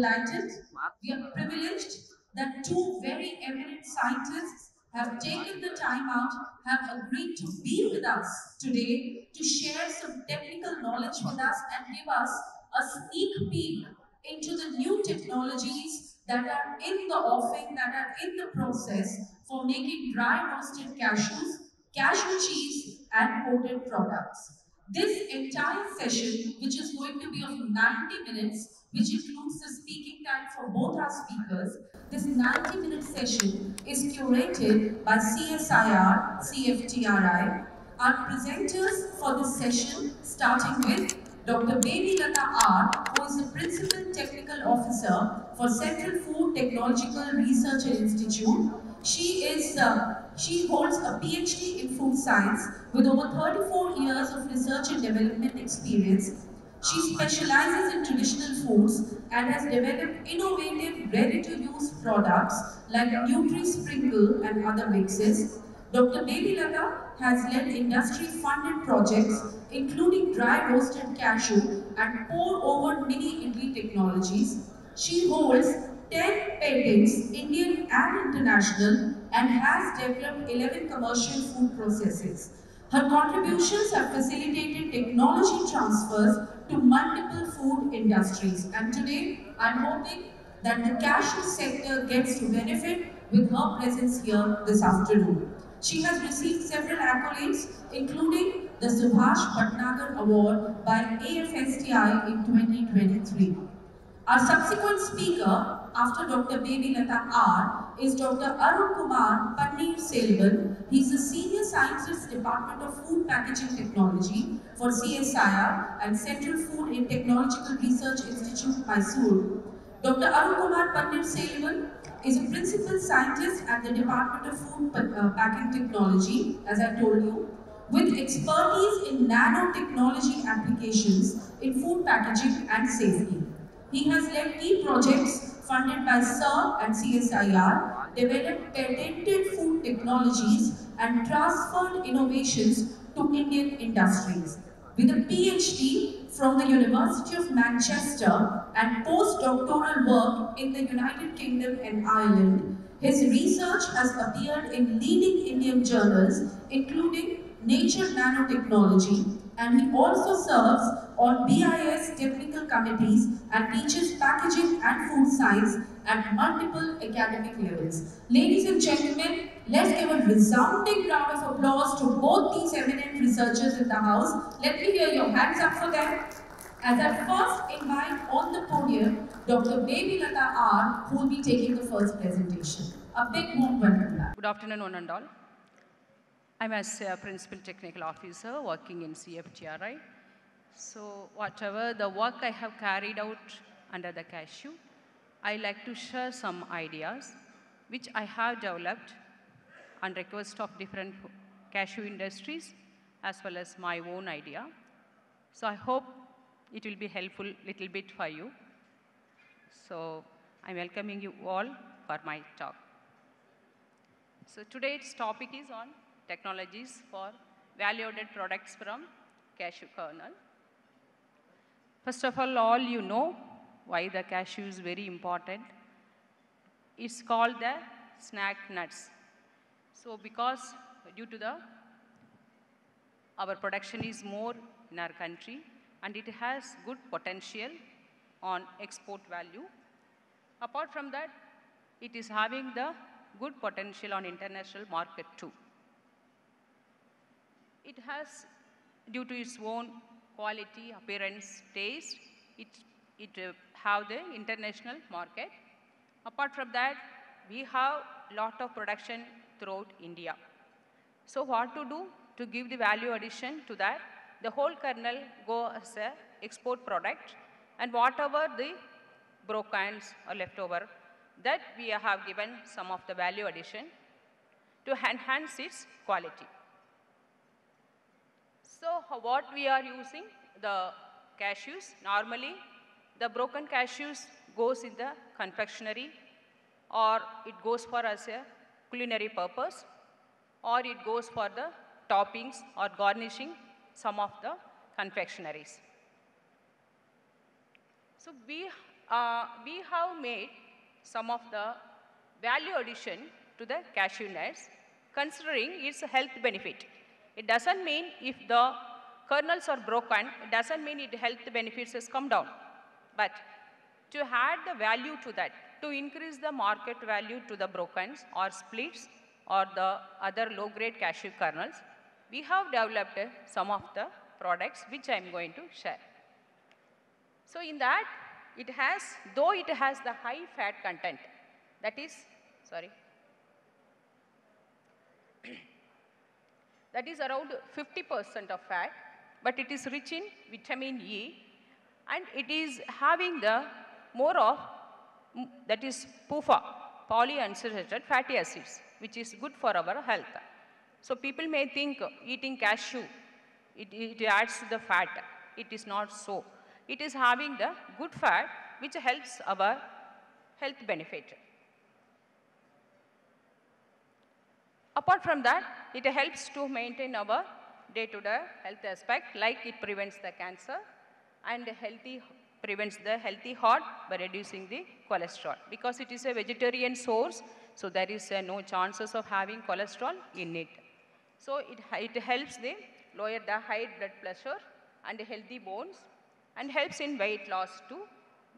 delighted, we are privileged that two very eminent scientists have taken the time out, have agreed to be with us today to share some technical knowledge with us and give us a sneak peek into the new technologies that are in the offing, that are in the process for making dry roasted cashews, cashew cheese and coated products. This entire session, which is going to be of 90 minutes, which includes the speaking time for both our speakers, this 90-minute session is curated by CSIR, CFTRI. Our presenters for this session, starting with Dr. Babylatha R, who is the Principal Technical Officer for Central Food Technological Research and Institute. She holds a PhD in food science with over 34 years of research and development experience. She specializes in traditional foods and has developed innovative, ready-to-use products like Nutri-Sprinkle and other mixes. Dr. Babylatha has led industry-funded projects including dry roasted cashew and pour-over mini idli technologies. She holds 10 patents, Indian and international, and has developed 11 commercial food processes. Her contributions have facilitated technology transfers to multiple food industries. And today, I'm hoping that the cashew sector gets to benefit with her presence here this afternoon. She has received several accolades, including the Subhash Bhatnagar Award by AFSTI in 2023. Our subsequent speaker after Dr. Babylatha R is Dr. Arunkumar Panneerselvam. He is the Senior Scientist Department of Food Packaging Technology for CSIR and Central Food and Technological Research Institute, Mysuru. Dr. Arunkumar Panneerselvam is a Principal Scientist at the Department of Food Packing Technology, as I told you, with expertise in nanotechnology applications in food packaging and safety. He has led key projects funded by CSIR and CSIR, developed patented food technologies and transferred innovations to Indian industries. With a PhD from the University of Manchester and postdoctoral work in the United Kingdom and Ireland, his research has appeared in leading Indian journals, including Nature Nanotechnology, and he also serves on BIS technical committees and teaches packaging and food science at multiple academic levels. Ladies and gentlemen, let's give a resounding round of applause to both these eminent researchers in the house. Let me hear your hands up for them. As I first invite on the podium Dr. Babylatha R, who will be taking the first presentation. A big warm welcome. Good afternoon, one and all. I'm as a Principal Technical Officer working in CFTRI. So whatever the work I have carried out under the cashew, I like to share some ideas which I have developed on request of different cashew industries as well as my own idea. So I hope it will be helpful little bit for you. So I'm welcoming you all for my talk. So today's topic is on technologies for value-added products from cashew kernel. First of all you know why the cashew is very important. It's called the snack nuts. So because due to our production is more in our country and it has good potential on export value. Apart from that, it is having the good potential on international market too. It has, due to its own quality, appearance, taste, it have the international market. Apart from that, we have lot of production throughout India. So what to do to give the value addition to that? The whole kernel go as a export product, and whatever the brokens or leftover, that we have given some of the value addition to enhance its quality. So what we are using, the cashews, normally the broken cashews goes in the confectionery, or it goes for as a culinary purpose, or it goes for the toppings or garnishing some of the confectionaries. So we we have made some of the value addition to the cashew nuts, considering its health benefit. It doesn't mean if the kernels are broken, it doesn't mean its health benefits has come down. But to add the value to that, to increase the market value to the brokens or splits or the other low-grade cashew kernels, we have developed some of the products which I am going to share. So in that, it has, though it has the high fat content, that is, that is around 50% of fat, but it is rich in vitamin E, and it is having the more of, that is PUFA, polyunsaturated fatty acids, which is good for our health. So people may think eating cashew, it adds to the fat. It is not so. It is having the good fat, which helps our health benefit. Apart from that, it helps to maintain our day-to-day health aspect, like it prevents the cancer and prevents the healthy heart by reducing the cholesterol. Because it is a vegetarian source, so there is no chances of having cholesterol in it. So it helps the lower the high blood pressure and healthy bones, and helps in weight loss too.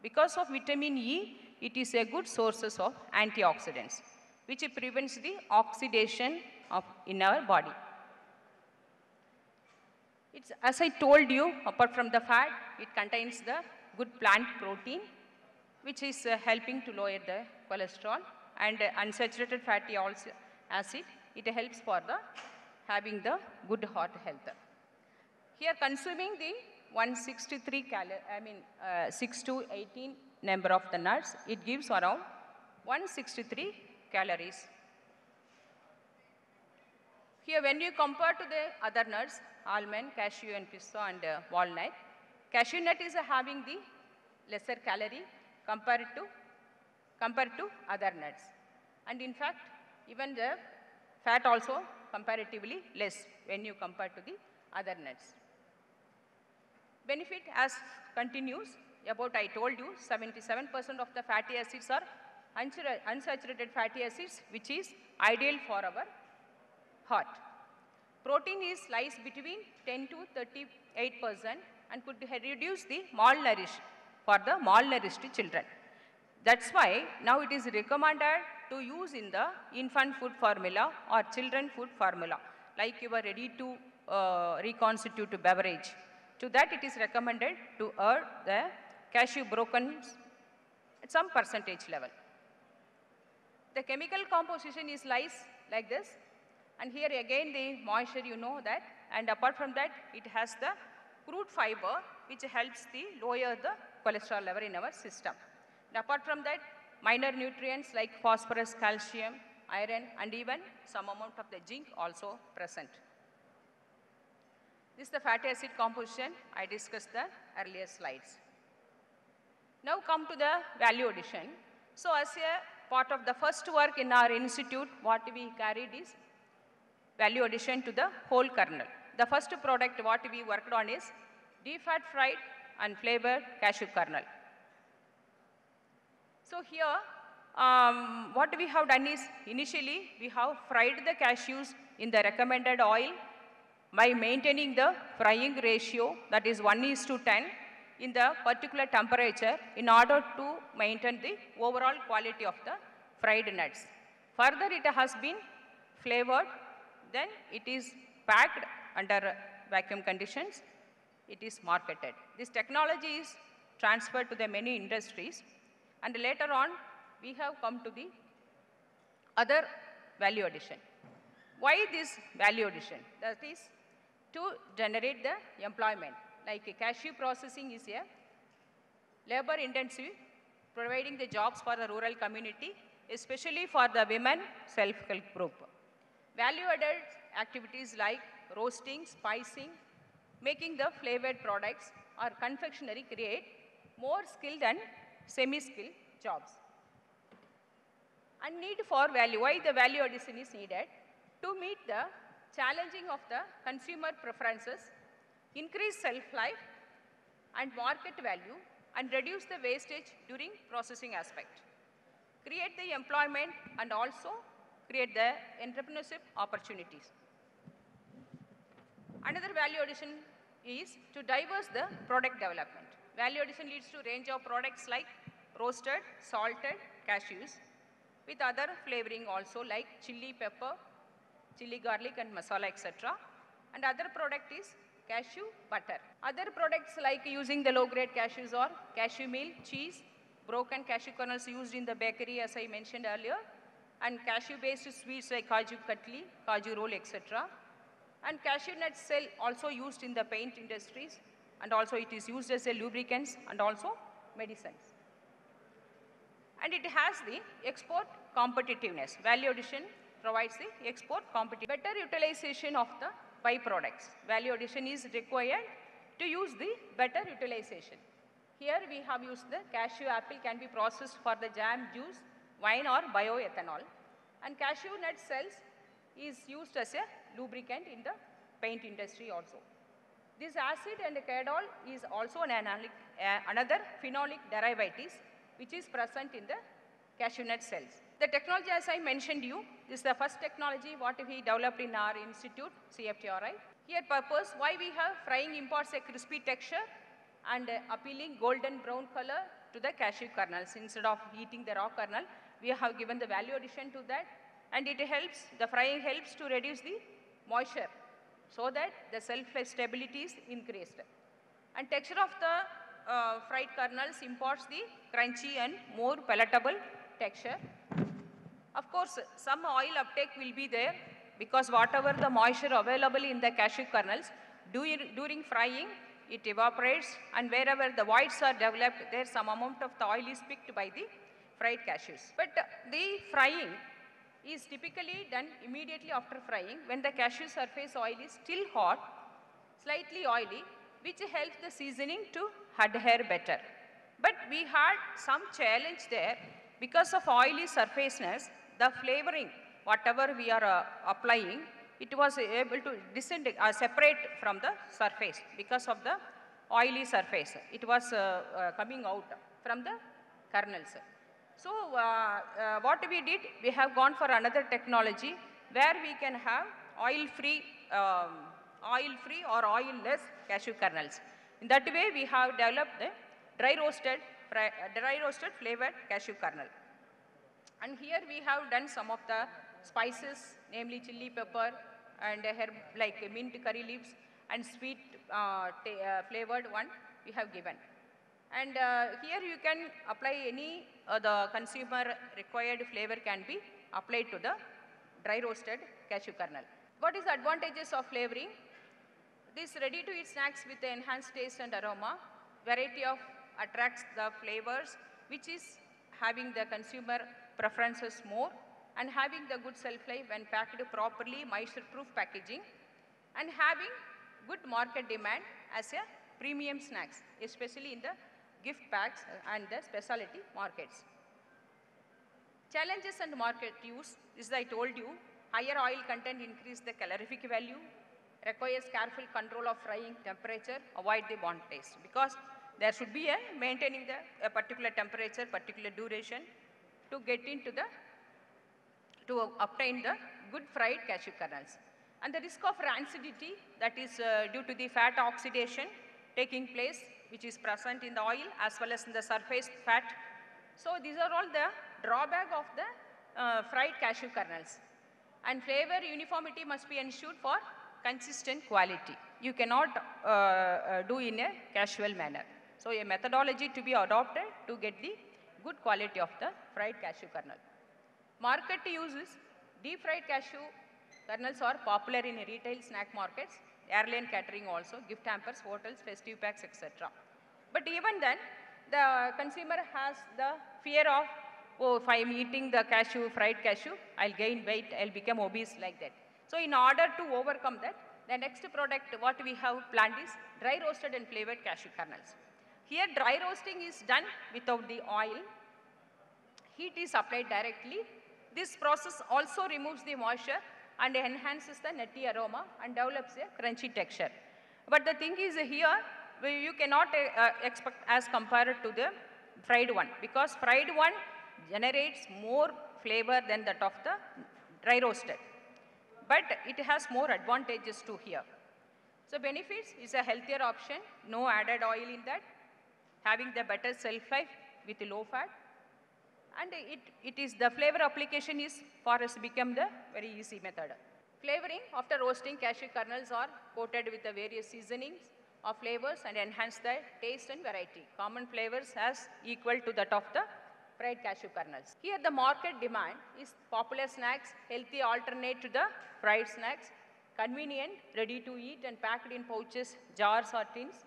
Because of vitamin E, it is a good source of antioxidants, which prevents the oxidation in our body. It's, as I told you, apart from the fat, it contains the good plant protein, which is helping to lower the cholesterol, and unsaturated fatty acid. It helps for the having the good heart health. Here, consuming the 163 6 to 18 number of the nuts, it gives around 163 calories. Here, when you compare to the other nuts, almond, cashew, and pista, and walnut, cashew nut is having the lesser calorie compared to other nuts. And in fact, even the fat also comparatively less when you compare to the other nuts. Benefit as continues, about I told you, 77% of the fatty acids are unsaturated fatty acids, which is ideal for our heart. Protein lies between 10 to 38% and could reduce the malnourished for the malnourished children. That's why now it is recommended to use in the infant food formula or children food formula, like your ready to reconstitute beverage. To that, it is recommended to add the cashew broken at some percentage level. The chemical composition lies like this, and here again the moisture, you know that, and apart from that, it has the crude fiber, which helps the lower the cholesterol level in our system. And apart from that, minor nutrients like phosphorus, calcium, iron, and even some amount of the zinc also present. This is the fatty acid composition I discussed the earlier slides. Now come to the value addition. So as a part of the first work in our institute, what we carried is value addition to the whole kernel. The first product what we worked on is deep fat fried and flavored cashew kernel. So here, what we have done is, initially we have fried the cashews in the recommended oil by maintaining the frying ratio, that is 1:10 in the particular temperature, in order to maintain the overall quality of the fried nuts. Further, it has been flavored, then it is packed under vacuum conditions, it is marketed. This technology is transferred to the many industries, and later on we have come to the other value addition. Why this value addition? That is to generate the employment. Like cashew processing is a labor intensive, providing the jobs for the rural community, especially for the women self-help group. Value added activities like roasting, spicing, making the flavored products or confectionery create more skilled and semi-skilled jobs. And need for value. Why the value addition is needed? To meet the challenging of the consumer preferences, increase shelf life and market value, and reduce the wastage during processing aspect. Create the employment and also create the entrepreneurship opportunities. Another value addition is to diverse the product development. Value addition leads to range of products like roasted, salted cashews with other flavoring also like chili pepper, chili garlic and masala, etc. And other product is cashew butter. Other products like using the low-grade cashews or cashew meal, cheese, broken cashew kernels used in the bakery as I mentioned earlier, and cashew-based sweets like kaju katli, kaju roll, etc. And cashew nut cell also used in the paint industries, and also it is used as a lubricants and also medicines. And it has the export competitiveness. Value addition provides the export competitiveness. Better utilization of the byproducts. Value addition is required to use the better utilization. Here we have used the cashew apple can be processed for the jam, juice, wine or bioethanol. And cashew nut cells is used as a lubricant in the paint industry also. This acid and cadol is also another phenolic derivatives which is present in the cashew nut cells. The technology as I mentioned you is the first technology what we developed in our institute, CFTRI. Here purpose why we have frying imparts a crispy texture and appealing golden brown color to the cashew kernels. Instead of heating the raw kernel, we have given the value addition to that, and it helps, the frying helps to reduce the moisture so that the shelf-life stability is increased. And texture of the fried kernels imparts the crunchy and more palatable texture. Of course, some oil uptake will be there because whatever the moisture available in the cashew kernels, during frying, it evaporates, and wherever the voids are developed, there some amount of the oil is picked by the fried cashews. But the frying is typically done immediately after frying when the cashew surface oil is still hot, slightly oily, which helps the seasoning to adhere better. But we had some challenge there because of oily surfaceness, the flavoring, whatever we are applying, it was able to separate from the surface because of the oily surface. It was coming out from the kernels. So what we did, we have gone for another technology where we can have oil-free or oil-less cashew kernels. In that way, we have developed the dry roasted flavored cashew kernel. And here we have done some of the spices, namely chili pepper and herb like mint curry leaves and sweet flavored one we have given. And here you can apply any the consumer required flavor can be applied to the dry roasted cashew kernel. What is the advantages of flavoring? This ready-to-eat snacks with the enhanced taste and aroma, variety of attracts the flavors, which is having the consumer preferences more and having the good shelf life when packed properly, moisture-proof packaging, and having good market demand as a premium snacks, especially in the gift packs and the specialty markets. Challenges and market use is I told you, higher oil content increase the calorific value, requires careful control of frying temperature, avoid the burnt taste, because there should be a maintaining a particular temperature, particular duration to get into the, to obtain the good fried cashew kernels. And the risk of rancidity, that is due to the fat oxidation taking place, which is present in the oil as well as in the surface fat. So these are all the drawback of the fried cashew kernels. And flavor uniformity must be ensured for consistent quality. You cannot do in a casual manner. So a methodology to be adopted to get the good quality of the fried cashew kernel. Market uses deep fried cashew kernels are popular in retail snack markets, airline catering also, gift hampers, hotels, festive packs, etc. But even then, the consumer has the fear of, oh, if I am eating the cashew, fried cashew, I'll gain weight, I'll become obese like that. So in order to overcome that, the next product what we have planned is dry roasted and flavored cashew kernels. Here dry roasting is done without the oil. Heat is applied directly. This process also removes the moisture and enhances the nutty aroma and develops a crunchy texture. But the thing is here, you cannot expect as compared to the fried one, because fried one generates more flavor than that of the dry roasted. But it has more advantages too here. So benefits is a healthier option, no added oil in that, having the better shelf life with low fat. And it is the flavor application is for us become the very easy method. Flavoring, after roasting, cashew kernels are coated with the various seasonings of flavors and enhance the taste and variety. Common flavors as equal to that of the fried cashew kernels. Here the market demand is popular snacks, healthy alternate to the fried snacks, convenient, ready to eat and packed in pouches, jars or tins,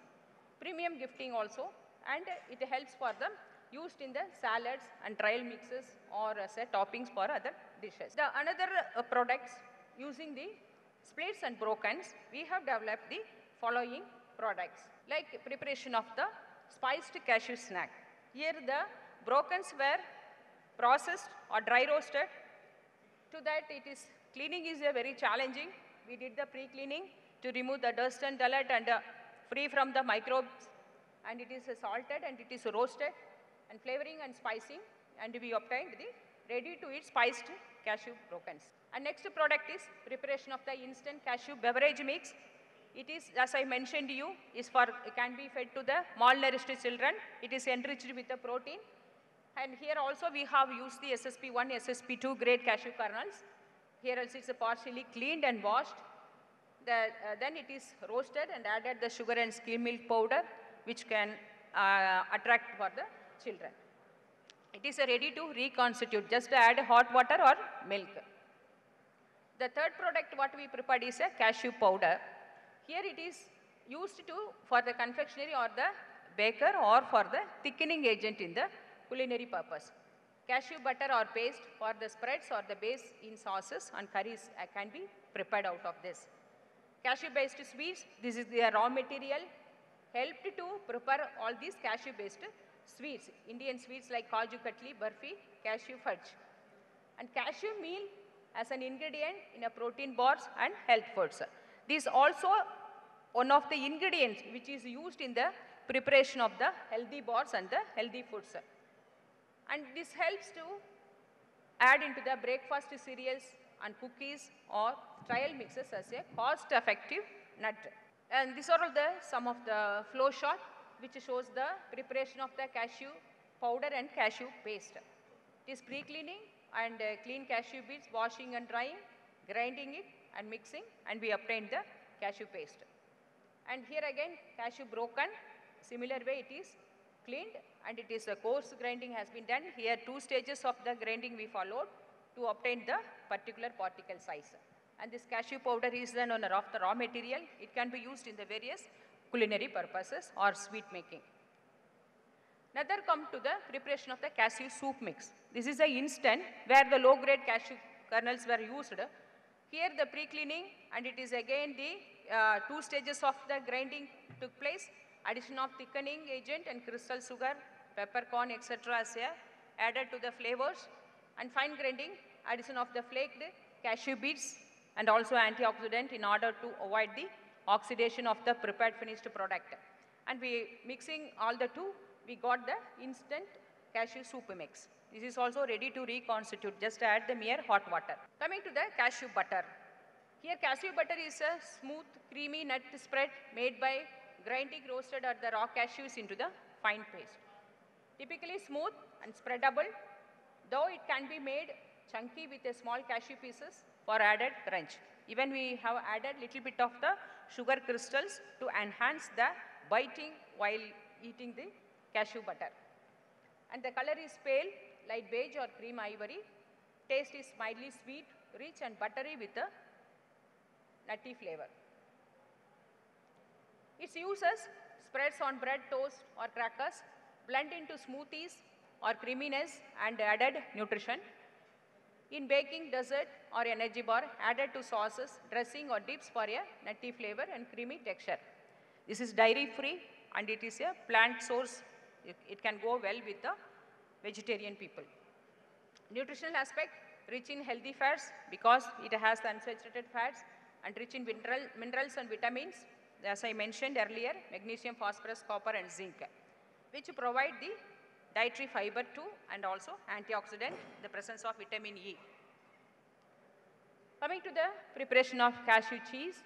premium gifting also, and it helps for them used in the salads and trial mixes or as a toppings for other dishes. The another products using the splits and brokens, we have developed the following products like preparation of the spiced cashew snack. Here the brokens were processed or dry roasted. To that it is cleaning is a very challenging. We did the pre-cleaning to remove the dust and dirt and free from the microbes, and it is salted and it is roasted and flavoring and spicing, and we obtained the ready to eat spiced cashew brokens. And next product is preparation of the instant cashew beverage mix. It is, as I mentioned to you, is for, it can be fed to the malnourished children. It is enriched with the protein. And here also we have used the SSP1, SSP2 grade cashew kernels. Here also it's partially cleaned and washed. Then it is roasted and added the sugar and skim milk powder, which can attract for the children. It is ready to reconstitute, just add hot water or milk. The third product what we prepared is a cashew powder. Here it is used for the confectionery or the baker or for the thickening agent in the culinary purpose. Cashew butter or paste for the spreads or the base in sauces and curries can be prepared out of this. Cashew based sweets, this is the raw material helped to prepare all these cashew based sweets, Indian sweets like kaju katli, barfi, cashew fudge. And cashew meal as an ingredient in a protein bars and health foods. This also one of the ingredients which is used in the preparation of the healthy bars and the healthy foods. And this helps to add into the breakfast cereals and cookies or trial mixes as a cost-effective nut. And these are all some of the flow chart which shows the preparation of the cashew powder and cashew paste. It is pre-cleaning and clean cashew beets, washing and drying, grinding it and mixing, and we obtain the cashew paste. And here again cashew broken, similar way it is cleaned and it is a coarse grinding has been done. Here 2 stages of the grinding we followed to obtain the particular particle size. And this cashew powder is then on of the raw material. It can be used in the various culinary purposes or sweet making. Another come to the preparation of the cashew soup mix. This is an instant where the low grade cashew kernels were used. Here the pre-cleaning and it is again the 2 stages of the grinding took place. Addition of thickening agent and crystal sugar, peppercorn, etc. as added to the flavors, and fine grinding, addition of the flaked cashew beets and also antioxidant in order to avoid the oxidation of the prepared finished product. And we mixing all the two, we got the instant cashew soup mix. This is also ready to reconstitute, just add the mere hot water. Coming to the cashew butter. Here cashew butter is a smooth, creamy nut spread made by grinding roasted or the raw cashews into the fine paste. Typically smooth and spreadable, though it can be made chunky with a small cashew pieces for added crunch. Even we have added little bit of the sugar crystals to enhance the biting while eating the cashew butter. And the color is pale, light beige or cream ivory. Taste is mildly sweet, rich and buttery with a nutty flavor. Its uses, spreads on bread, toast or crackers, blend into smoothies or creaminess and added nutrition. In baking, dessert or energy bar, added to sauces, dressing or dips for a nutty flavor and creamy texture. This is dairy free and it is a plant source. It can go well with the vegetarian people. Nutritional aspect, rich in healthy fats because it has the unsaturated fats and rich in minerals and vitamins. as I mentioned earlier, magnesium, phosphorus, copper, and zinc, which provide the dietary fiber too, and also antioxidant, the presence of vitamin E. Coming to the preparation of cashew cheese,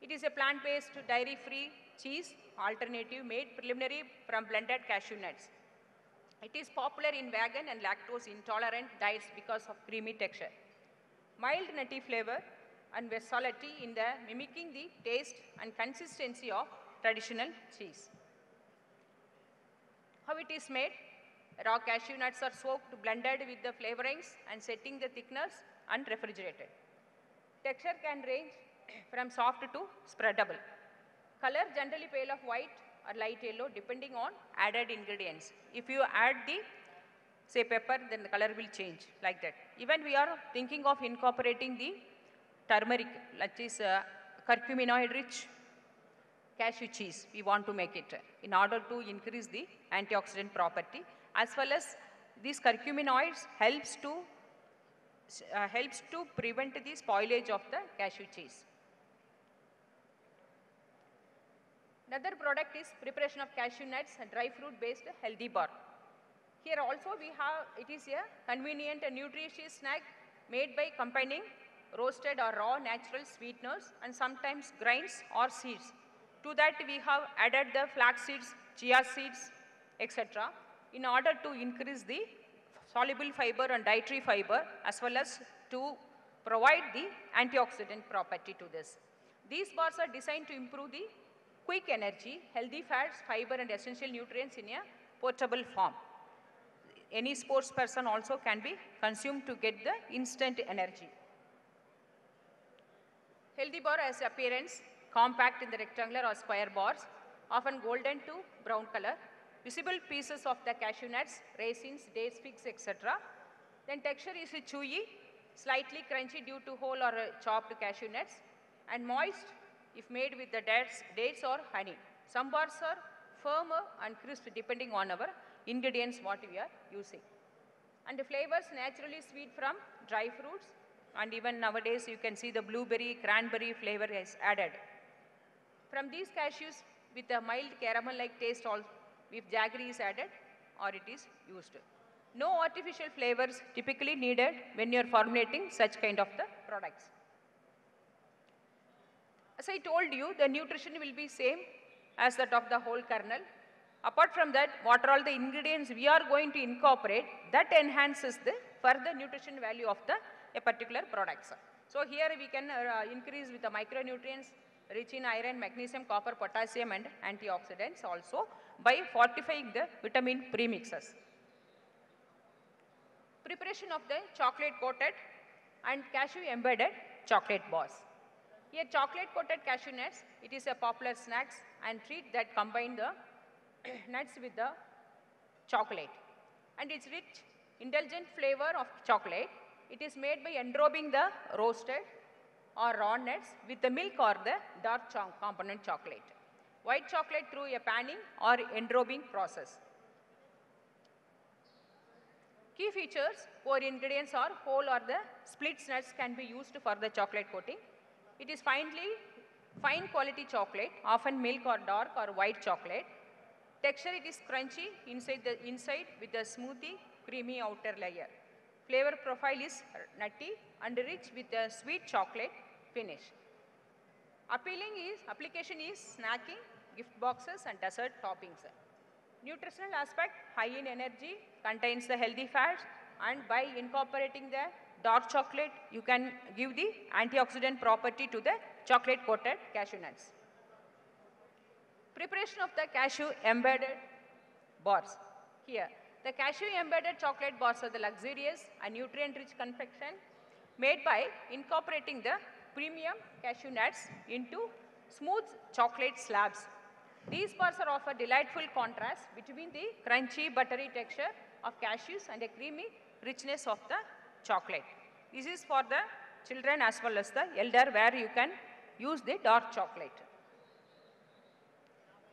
it is a plant-based dairy-free cheese alternative made preliminary from blended cashew nuts. It is popular in vegan and lactose intolerant diets because of creamy texture, mild nutty flavor, and versatility in the mimicking the taste and consistency of traditional cheese. How it is made? Raw cashew nuts are soaked, blended with the flavorings and setting the thickness and refrigerated. Texture can range from soft to spreadable. Color generally pale of white or light yellow depending on added ingredients. If you add the, say, pepper, then the color will change like that. Even we are thinking of incorporating the turmeric, that is curcuminoid-rich cashew cheese. We want to make it in order to increase the antioxidant property, as well as these curcuminoids helps to prevent the spoilage of the cashew cheese. Another product is preparation of cashew nuts and dry fruit based healthy bar. Here also we have, it is a convenient and nutritious snack made by combining roasted or raw natural sweeteners and sometimes grains or seeds. To that we have added the flax seeds, chia seeds, etc. in order to increase the soluble fiber and dietary fiber, as well as to provide the antioxidant property to this. These bars are designed to improve the quick energy, healthy fats, fiber, and essential nutrients in a portable form. Any sports person also can be consumed to get the instant energy. Healthy bar has appearance compact in the rectangular or square bars, often golden to brown color. Visible pieces of the cashew nuts, raisins, dates, figs, etc. Then texture is chewy, slightly crunchy due to whole or chopped cashew nuts, and moist if made with the dates or honey. Some bars are firmer and crisp depending on our ingredients what we are using. And the flavors naturally sweet from dry fruits, and even nowadays you can see the blueberry, cranberry flavor is added. From these cashews with a mild caramel-like taste also, if jaggery is added or it is used. No artificial flavors typically needed when you are formulating such kind of the products. As I told you, the nutrition will be same as that of the whole kernel. Apart from that, what are all the ingredients we are going to incorporate that enhances the further nutrition value of a particular products. So here we can increase with the micronutrients rich in iron, magnesium, copper, potassium, and antioxidants also by fortifying the vitamin premixes. Preparation of the chocolate coated and cashew embedded chocolate bars. Here chocolate coated cashew nuts, it is a popular snacks and treat that combine the nuts with the chocolate. And its rich, indulgent flavor of chocolate, it is made by enrobing the roasted or raw nuts with the milk or the dark component chocolate. White chocolate through a panning or enrobing process. Key features, core ingredients are whole or the split nuts can be used for the chocolate coating. It is fine quality chocolate, often milk or dark or white chocolate. Texture, it is crunchy inside with a smoothie, creamy outer layer. Flavor profile is nutty and rich with a sweet chocolate finish. Application is snacking, gift boxes, and dessert toppings. Nutritional aspect, high in energy, contains the healthy fats, and by incorporating the dark chocolate, you can give the antioxidant property to the chocolate coated cashew nuts. Preparation of the cashew embedded bars. Here, the cashew embedded chocolate bars are the luxurious and nutrient-rich confection made by incorporating the premium cashew nuts into smooth chocolate slabs. These bars are offer delightful contrast between the crunchy, buttery texture of cashews and a creamy richness of the chocolate. This is for the children as well as the elder, where you can use the dark chocolate.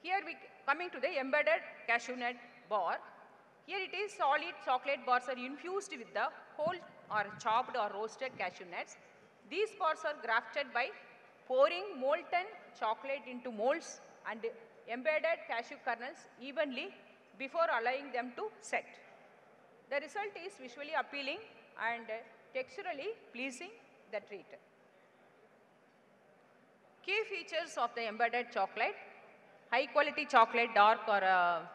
Here we coming to the embedded cashew nut bar. Here it is solid chocolate bars are infused with the whole or chopped or roasted cashew nuts. These bars are grafted by pouring molten chocolate into molds and embedded cashew kernels evenly before allowing them to set. The result is visually appealing and texturally pleasing the treat. Key features of the embedded chocolate: high quality chocolate, dark or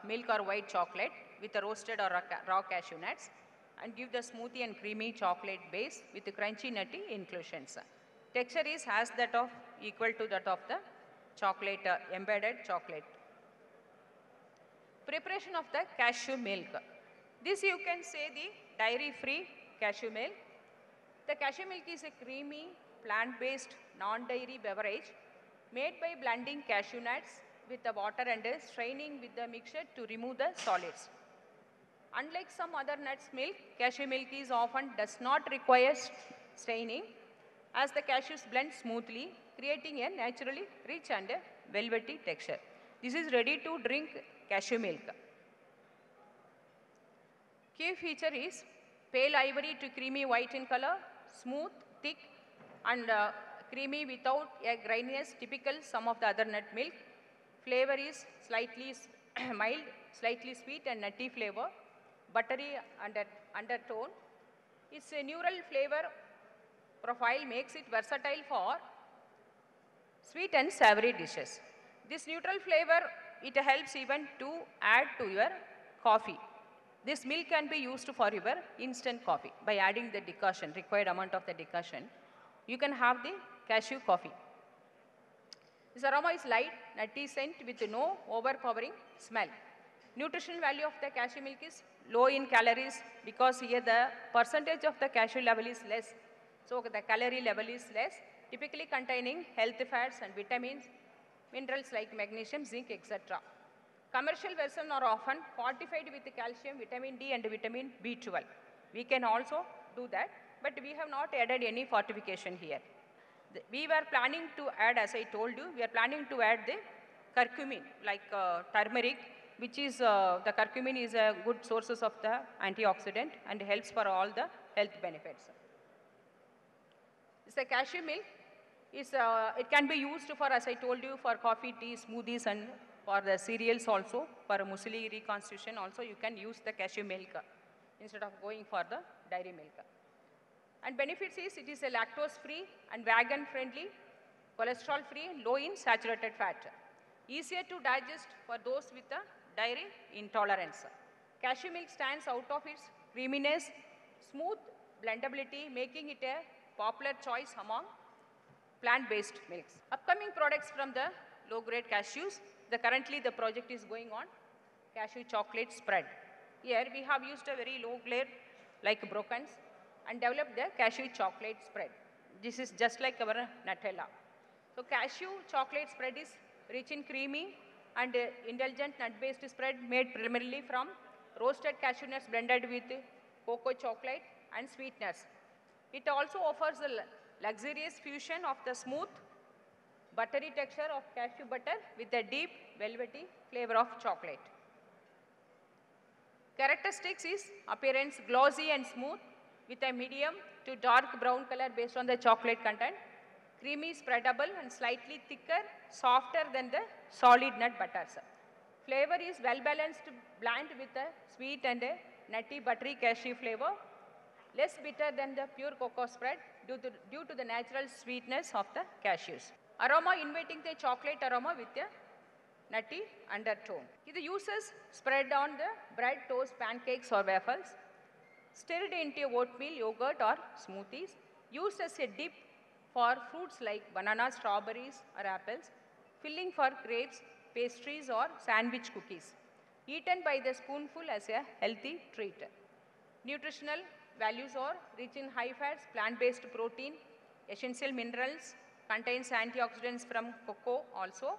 milk or white chocolate with a roasted or raw cashew nuts, and give the smoothie and creamy chocolate base with the crunchy nutty inclusions. Texture is as that of equal to that of the chocolate, embedded chocolate. Preparation of the cashew milk. This you can say the dairy-free cashew milk. The cashew milk is a creamy, plant-based, non-dairy beverage made by blending cashew nuts with the water and straining with the mixture to remove the solids. Unlike some other nuts milk, cashew milk is often does not require straining as the cashews blend smoothly, creating a naturally rich and velvety texture. This is ready to drink cashew milk. Key feature is pale ivory to creamy white in color, smooth, thick and creamy without a graininess typical some of the other nut milk. Flavor is slightly mild, slightly sweet and nutty flavor, buttery undertone. Its neural flavor profile makes it versatile for sweet and savory dishes. This neutral flavor, it helps even to add to your coffee. This milk can be used for your instant coffee by adding the decoction, required amount of the decoction. You can have the cashew coffee. This aroma is light, nutty scent with no overpowering smell. Nutritional value of the cashew milk is low in calories because here the percentage of the cashew level is less. So the calorie level is less, typically containing healthy fats and vitamins, minerals like magnesium, zinc, etc. Commercial versions are often fortified with calcium, vitamin D and vitamin B12. We can also do that, but we have not added any fortification here. We were planning to add, as I told you, we are planning to add the curcumin, like turmeric, which is, the curcumin is a good sources of the antioxidant and helps for all the health benefits. The cashew milk is, it can be used for, as I told you, for coffee, tea, smoothies and for the cereals also, for muesli reconstitution also, you can use the cashew milk instead of going for the dairy milk. And benefits is it is a lactose-free and vegan-friendly, cholesterol-free, low in saturated fat. Easier to digest for those with a dairy intolerance. Cashew milk stands out of its creaminess, smooth blendability, making it a popular choice among plant-based milks. Upcoming products from the low-grade cashews. Currently the project is going on, cashew chocolate spread. Here we have used a very low-grade like brocans and developed the cashew chocolate spread. This is just like our Nutella. So cashew chocolate spread is rich in creamy and indulgent nut-based spread made primarily from roasted cashew nuts blended with cocoa chocolate and sweeteners. It also offers a luxurious fusion of the smooth, buttery texture of cashew butter with the deep, velvety flavor of chocolate. Characteristics is appearance glossy and smooth with a medium to dark brown color based on the chocolate content. Creamy, spreadable and slightly thicker, softer than the solid nut butters. Flavor is well-balanced blend with a sweet and a nutty buttery cashew flavor. Less bitter than the pure cocoa spread due to the natural sweetness of the cashews. Aroma inviting the chocolate aroma with a nutty undertone. The uses spread on the bread, toast, pancakes or waffles. Stirred into oatmeal, yogurt or smoothies. Used as a dip for fruits like bananas, strawberries or apples. Filling for grapes, pastries or sandwich cookies. Eaten by the spoonful as a healthy treat. Nutritional values are rich in high fats, plant-based protein, essential minerals, contains antioxidants from cocoa also,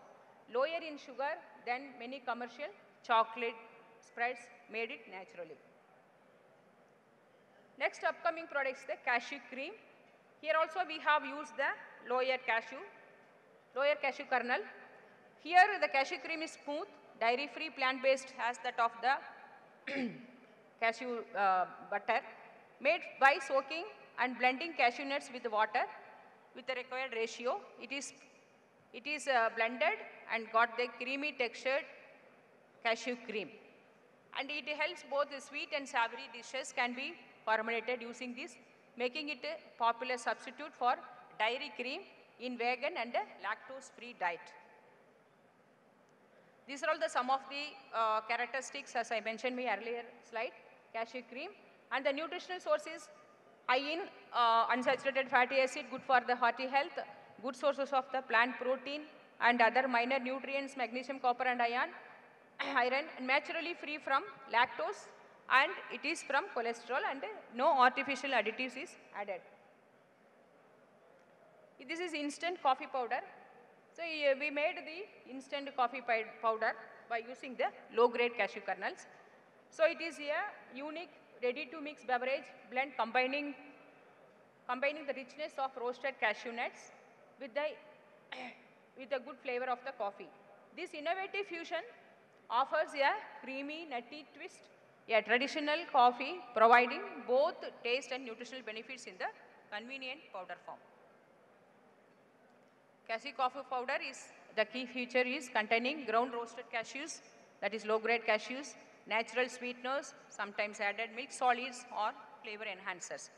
lower in sugar than many commercial chocolate spreads made it naturally. Next upcoming products, the cashew cream. Here also we have used the lower cashew kernel. Here the cashew cream is smooth, dairy-free, plant-based as that of the cashew butter, made by soaking and blending cashew nuts with water with the required ratio. It It is blended and got the creamy textured cashew cream. And it helps both the sweet and savory dishes can be formulated using this, making it a popular substitute for dairy cream in vegan and lactose-free diet. These are all the some of the characteristics, as I mentioned in my earlier slide, cashew cream. And the nutritional source is high in unsaturated fatty acid, good for the hearty health, good sources of the plant protein and other minor nutrients, magnesium, copper and iron, naturally free from lactose, and it is from cholesterol, and no artificial additives is added. This is instant coffee powder. So we made the instant coffee powder by using the low-grade cashew kernels. So it is a unique ready-to-mix beverage blend combining the richness of roasted cashew nuts with the good flavor of the coffee. This innovative fusion offers a creamy, nutty twist, a traditional coffee providing both taste and nutritional benefits in the convenient powder form. Cashew coffee powder is, the key feature is containing ground roasted cashews, that is low grade cashews, natural sweeteners, sometimes added milk solids or flavor enhancers.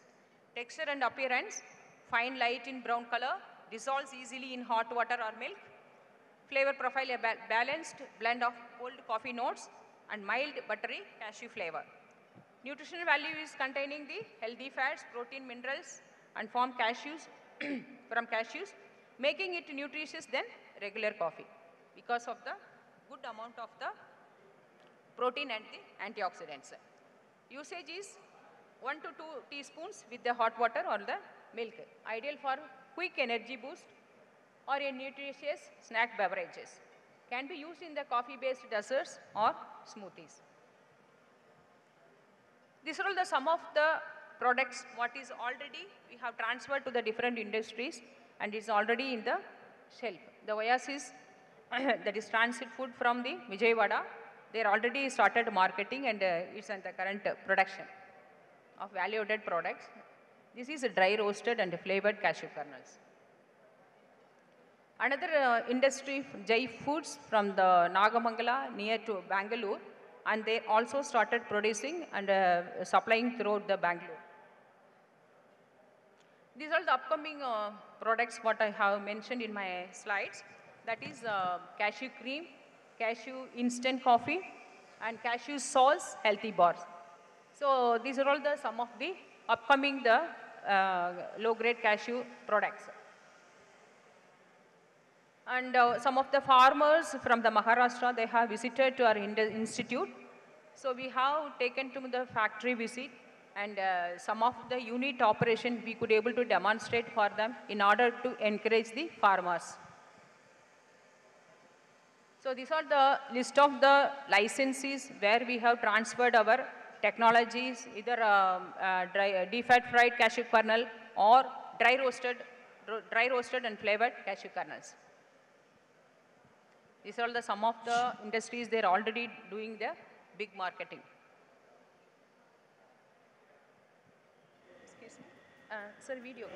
Texture and appearance, fine light in brown color, dissolves easily in hot water or milk. Flavor profile, a balanced blend of cold coffee notes and mild buttery cashew flavor. Nutritional value is containing the healthy fats, protein, minerals and from cashews, making it nutritious than regular coffee because of the good amount of the protein and the antioxidants. Usage is 1 to 2 teaspoons with the hot water or the milk, ideal for quick energy boost or a nutritious snack beverages. Can be used in the coffee-based desserts or smoothies. These are all the some of the products what is already we have transferred to the different industries and is already in the shelf. The Oasis, that is transit food from the Vijayawada, they already started marketing and it's in the current production of value-added products. This is a dry roasted and flavored cashew kernels. Another industry, Jai Foods from the Nagamangala near to Bangalore, and they also started producing and supplying throughout the Bangalore. These are the upcoming products what I have mentioned in my slides. That is cashew cream, cashew instant coffee, and cashew salts healthy bars. So these are all the some of the upcoming low-grade cashew products. And some of the farmers from the Maharashtra, they have visited to our institute. So we have taken to the factory visit and some of the unit operation we could able to demonstrate for them in order to encourage the farmers. So these are the list of the licenses where we have transferred our technologies, either deep-fat fried cashew kernel or dry roasted and flavored cashew kernels. These are all the some of the industries they are already doing the big marketing. Excuse me. Sir, video.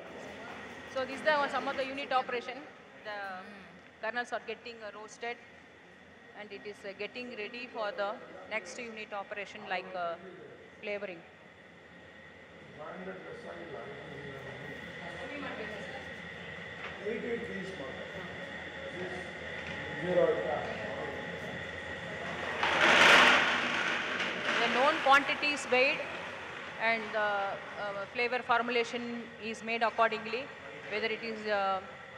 So these are some of the unit operation. The kernels are getting roasted and it is getting ready for the next unit operation like flavoring. The known quantity is weighed and the flavor formulation is made accordingly, whether it is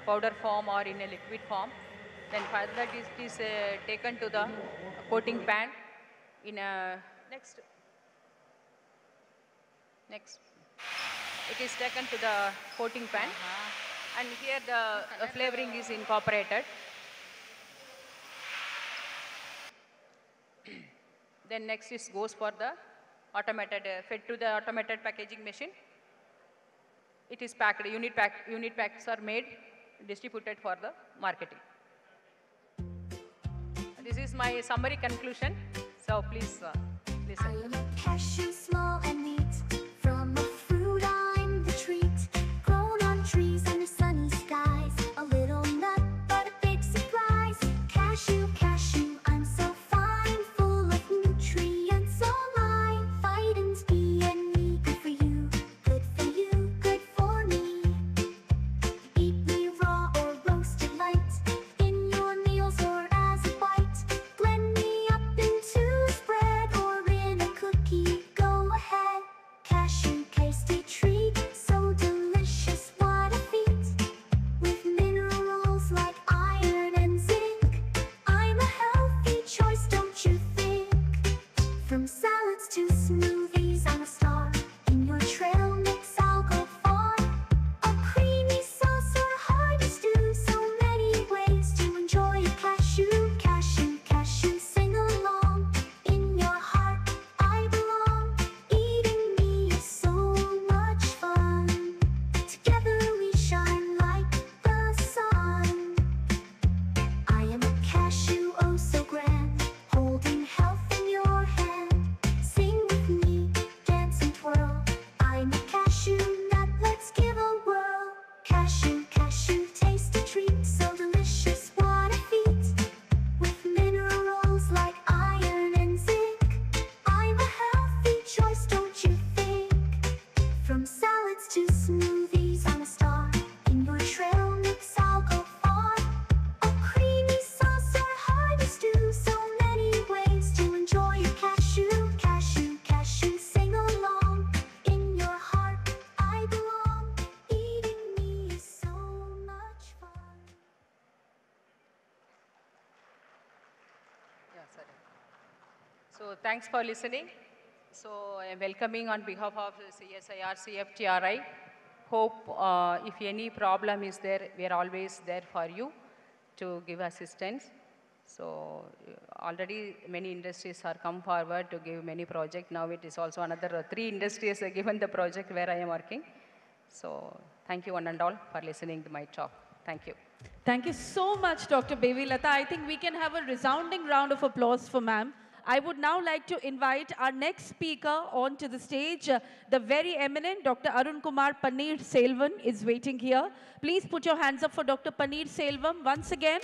powder form or in a liquid form. Then further it is taken to the coating pan in a next. It is taken to the coating pan and here the flavoring is incorporated. Then next is goes for the automated, fed to the automated packaging machine. It is packed, unit packs are made, distributed for the marketing. This is my summary conclusion, so please listen. I am a cashew, small and neat, from a fruit I'm the treat, grown on trees under sunny skies, a little nut but a big sorry. So thanks for listening. So I'm welcoming on behalf of CSIR, CFTRI. Hope if any problem is there, we are always there for you to give assistance. So already many industries are come forward to give many projects. Now it is also another 3 industries are given the project where I am working. So thank you one and all for listening to my talk. Thank you. Thank you so much, Dr. Babylatha. I think we can have a resounding round of applause for ma'am. I would now like to invite our next speaker onto the stage. The very eminent Dr. Arunkumar Panneerselvam is waiting here. Please put your hands up for Dr. Panneerselvam once again.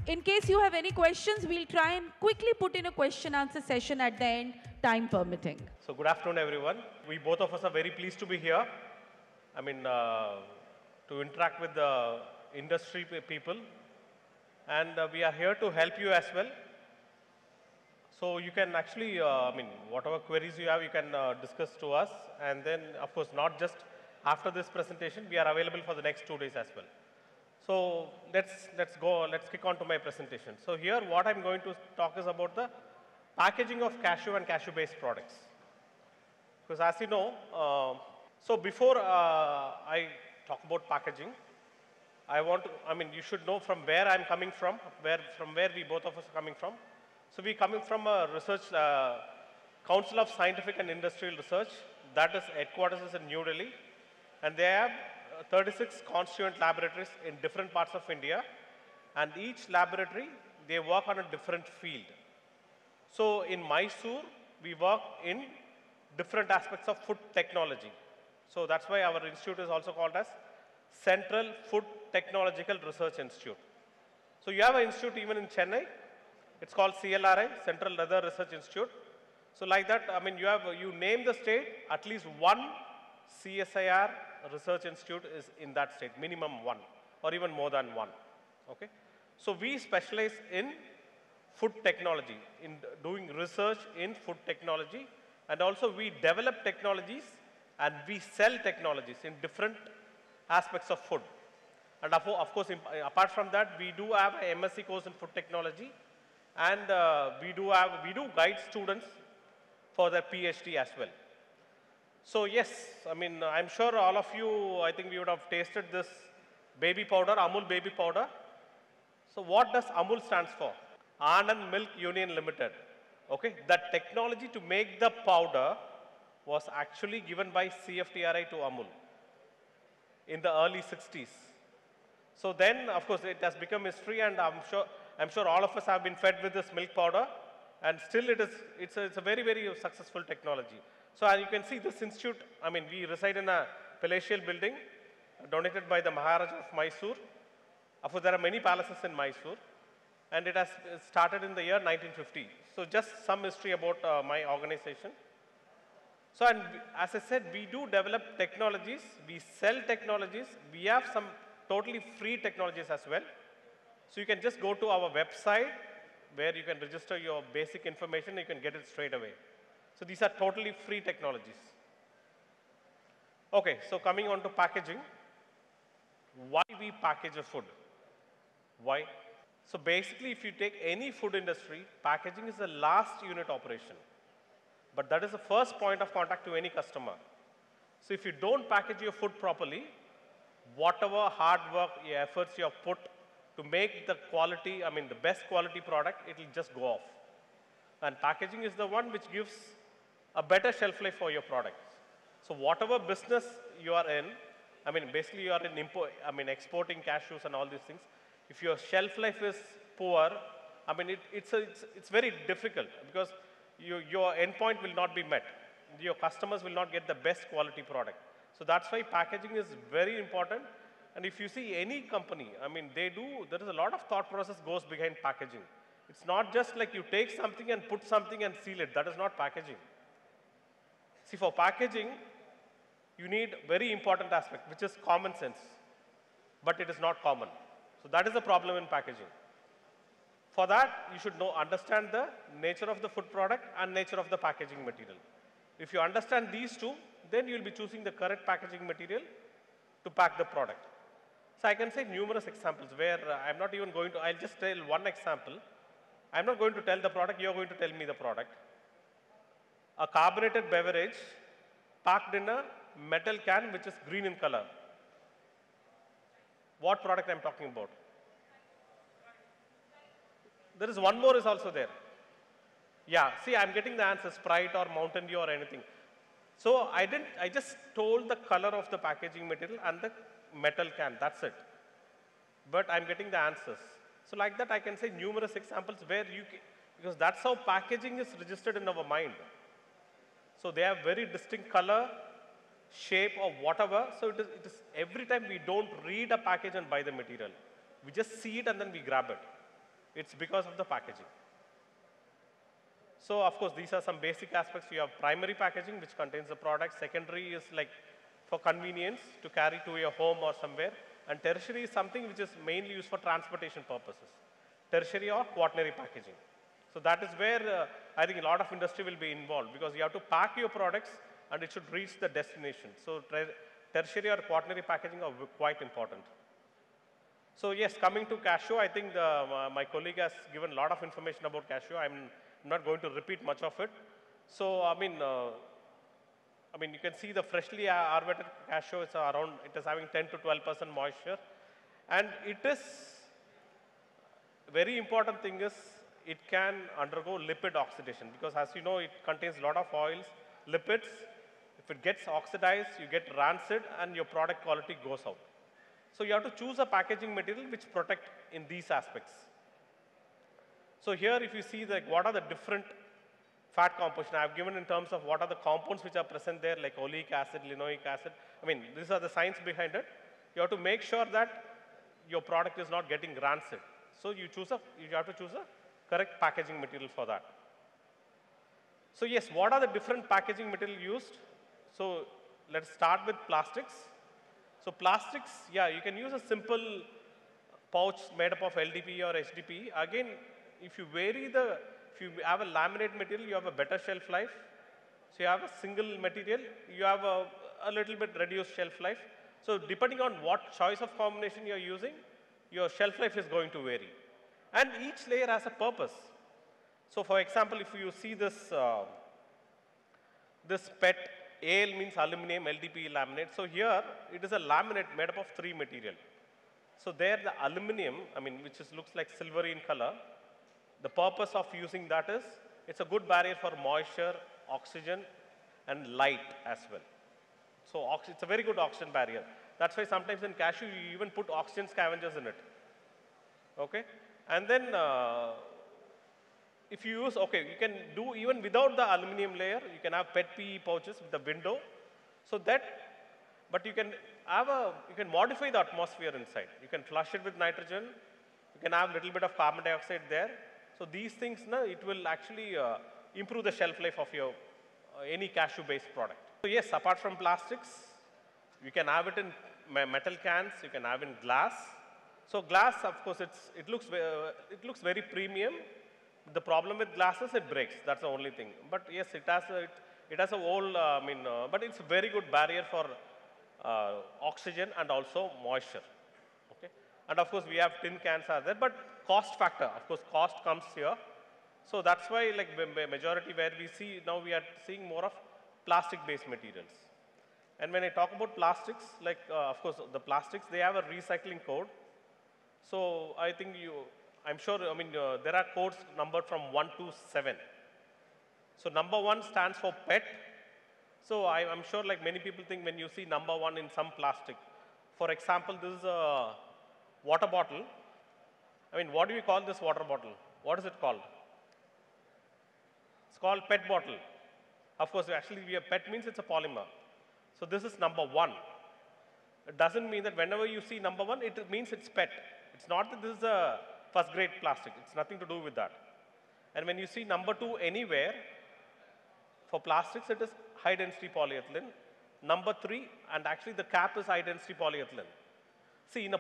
In case you have any questions, we'll try and quickly put in a question-answer session at the end, time permitting. So good afternoon, everyone. We both of us are very pleased to be here. I mean, to interact with the industry people. And we are here to help you as well. So you can actually, I mean, whatever queries you have, you can discuss to us. And then, of course, not just after this presentation, we are available for the next 2 days as well. So let's kick on to my presentation. So here, what I'm going to talk is about the packaging of cashew and cashew-based products. Because as you know, so before I talk about packaging, I mean, you should know from where I'm coming from where we both of us are coming from. So we're coming from a research Council of Scientific and Industrial Research. That is headquarters is in New Delhi, and they have 36 constituent laboratories in different parts of India, and each laboratory they work on a different field. So in Mysuru, we work in different aspects of food technology. So that's why our institute is also called as Central Food Technological Research Institute. So you have an institute even in Chennai. It's called CLRI, Central Leather Research Institute. So like that, I mean, you name the state, at least one CSIR research institute is in that state, minimum one, or even more than one. Okay? So we specialize in food technology, in doing research in food technology, and also we develop technologies and we sell technologies in different aspects of food. And of course, apart from that, we do have a MSc course in food technology, and we do guide students for their PhD as well. So yes, I mean, I'm sure all of you, I think we would have tasted this baby powder, Amul baby powder. So what does Amul stands for? Anand Milk Union Limited. Okay, that technology to make the powder was actually given by CFTRI to Amul in the early 60s. So then, of course, it has become history, and I'm sure all of us have been fed with this milk powder, and still it's a very, very successful technology. So as you can see, this institute, I mean, we reside in a palatial building donated by the Maharaja of Mysuru. Of course, there are many palaces in Mysuru, and it has started in the year 1950. So just some history about my organization. So, and as I said, we do develop technologies, we sell technologies, we have some totally free technologies as well. So you can just go to our website where you can register your basic information, you can get it straight away. So these are totally free technologies. Okay, so coming on to packaging. Why we package a food? Why? So basically, if you take any food industry, packaging is the last unit operation. But that is the first point of contact to any customer. So if you don't package your food properly, whatever hard work, your efforts you have put to make the quality, I mean the best quality product, it will just go off. And packaging is the one which gives a better shelf life for your products. So whatever business you are in, I mean basically you are in exporting cashews and all these things. If your shelf life is poor, I mean it's very difficult because your endpoint will not be met. Your customers will not get the best quality product. So that's why packaging is very important. And if you see any company, I mean, there is a lot of thought process goes behind packaging. It's not just like you take something and put something and seal it. That is not packaging. See, for packaging, you need very important aspect, which is common sense. But it is not common. So that is the problem in packaging. For that, you should understand the nature of the food product and nature of the packaging material. If you understand these two, then you will be choosing the correct packaging material to pack the product. So I can say numerous examples where I'm not even going to, I'll just tell one example. I'm not going to tell the product, you're going to tell me the product. A carbonated beverage packed in a metal can which is green in color. What product I'm talking about? There is one more is also there. Yeah, see, I'm getting the answer, Sprite or Mountain Dew or anything. So I just told the color of the packaging material and the metal can, that's it. But I'm getting the answers. So like that I can say numerous examples where because that's how packaging is registered in our mind. So they have very distinct color, shape or whatever. So it is every time we don't read a package and buy the material. We just see it and then we grab it. It's because of the packaging. So of course, these are some basic aspects. You have primary packaging, which contains the product. Secondary is like for convenience to carry to your home or somewhere. And tertiary is something which is mainly used for transportation purposes. Tertiary or quaternary packaging. So that is where I think a lot of industry will be involved, because you have to pack your products and it should reach the destination. So tertiary or quaternary packaging are quite important. So yes, coming to cashew, I think my colleague has given a lot of information about cashew. I'm not going to repeat much of it. So I mean, you can see the freshly harvested cashew is around, it is having 10 to 12% moisture. And it is, very important thing is, it can undergo lipid oxidation, because as you know, it contains a lot of oils, lipids. If it gets oxidized, you get rancid and your product quality goes out. So you have to choose a packaging material which protect in these aspects. So here if you see like what are the different fat composition I have given in terms of what are the compounds which are present there, like oleic acid, linoleic acid. I mean, these are the science behind it. You have to make sure that your product is not getting rancid. So you have to choose a correct packaging material for that. So yes, what are the different packaging material used? So let's start with plastics. So plastics, yeah, you can use a simple pouch made up of LDPE or HDPE. Again, if you have a laminate material, you have a better shelf life. So you have a single material, you have a little bit reduced shelf life. So depending on what choice of combination you're using, your shelf life is going to vary. And each layer has a purpose. So for example, if you see this, this PET, AL means aluminum, LDPE laminate. So here, it is a laminate made up of 3 material. So there the aluminum, which looks like silvery in color, the purpose of using that is, it's a good barrier for moisture, oxygen, and light as well. So it's a very good oxygen barrier. That's why sometimes in cashew, you even put oxygen scavengers in it. Okay? And then, if you use, okay, you can do even without the aluminum layer, you can have PET PE pouches with the window. So that, but you can modify the atmosphere inside. You can flush it with nitrogen. You can have a little bit of carbon dioxide there. So these things, it will actually improve the shelf life of your any cashew-based product. So yes, apart from plastics, you can have it in metal cans. You can have in glass. So glass, of course, it looks very premium. The problem with glass is it breaks. That's the only thing. But yes, it has a whole. But it's a very good barrier for oxygen and also moisture. Okay. And of course, we have tin cans are there. But cost factor, of course, cost comes here. So that's why, like majority where we see now, we are seeing more of plastic-based materials. And when I talk about plastics, like of course, the plastics, they have a recycling code. So I think I'm sure, there are codes numbered from 1 to 7. So number 1 stands for PET. So I'm sure like many people think when you see number 1 in some plastic. For example, this is a water bottle. What do we call this water bottle? What is it called? It's called PET bottle. Of course, actually, PET means it's a polymer. So this is number 1. It doesn't mean that whenever you see number 1, it means it's PET. It's not that this is a first grade plastic. It's nothing to do with that. And when you see number 2 anywhere, for plastics, it is high density polyethylene. Number 3, and actually the cap is high density polyethylene. See, in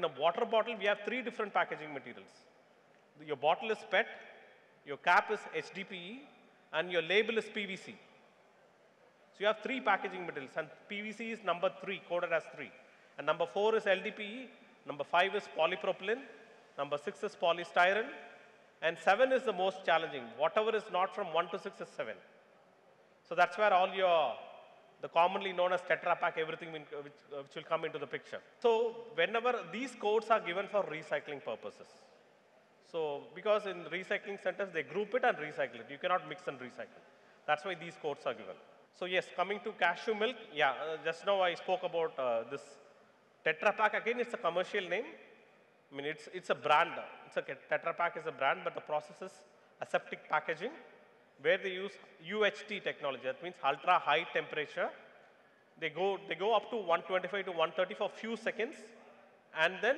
a water bottle, we have 3 different packaging materials. Your bottle is PET, your cap is HDPE, and your label is PVC. So you have 3 packaging materials, and PVC is number 3, coded as 3. And number 4 is LDPE, number 5 is polypropylene, number 6 is polystyrene, And 7 is the most challenging. Whatever is not from 1 to 6 is 7. So that's where all your, the commonly known as Tetra Pak, everything which will come into the picture. So whenever these codes are given for recycling purposes. So because in recycling centers, they group it and recycle it. You cannot mix and recycle. That's why these codes are given. So yes, coming to cashew milk, yeah, just now I spoke about this Tetra Pak. Again, it's a commercial name. I mean, it's a brand. Tetra Pak is a brand, but the process is aseptic packaging, where they use UHT technology. That means ultra high temperature. They go up to 125 to 130 for a few seconds, and then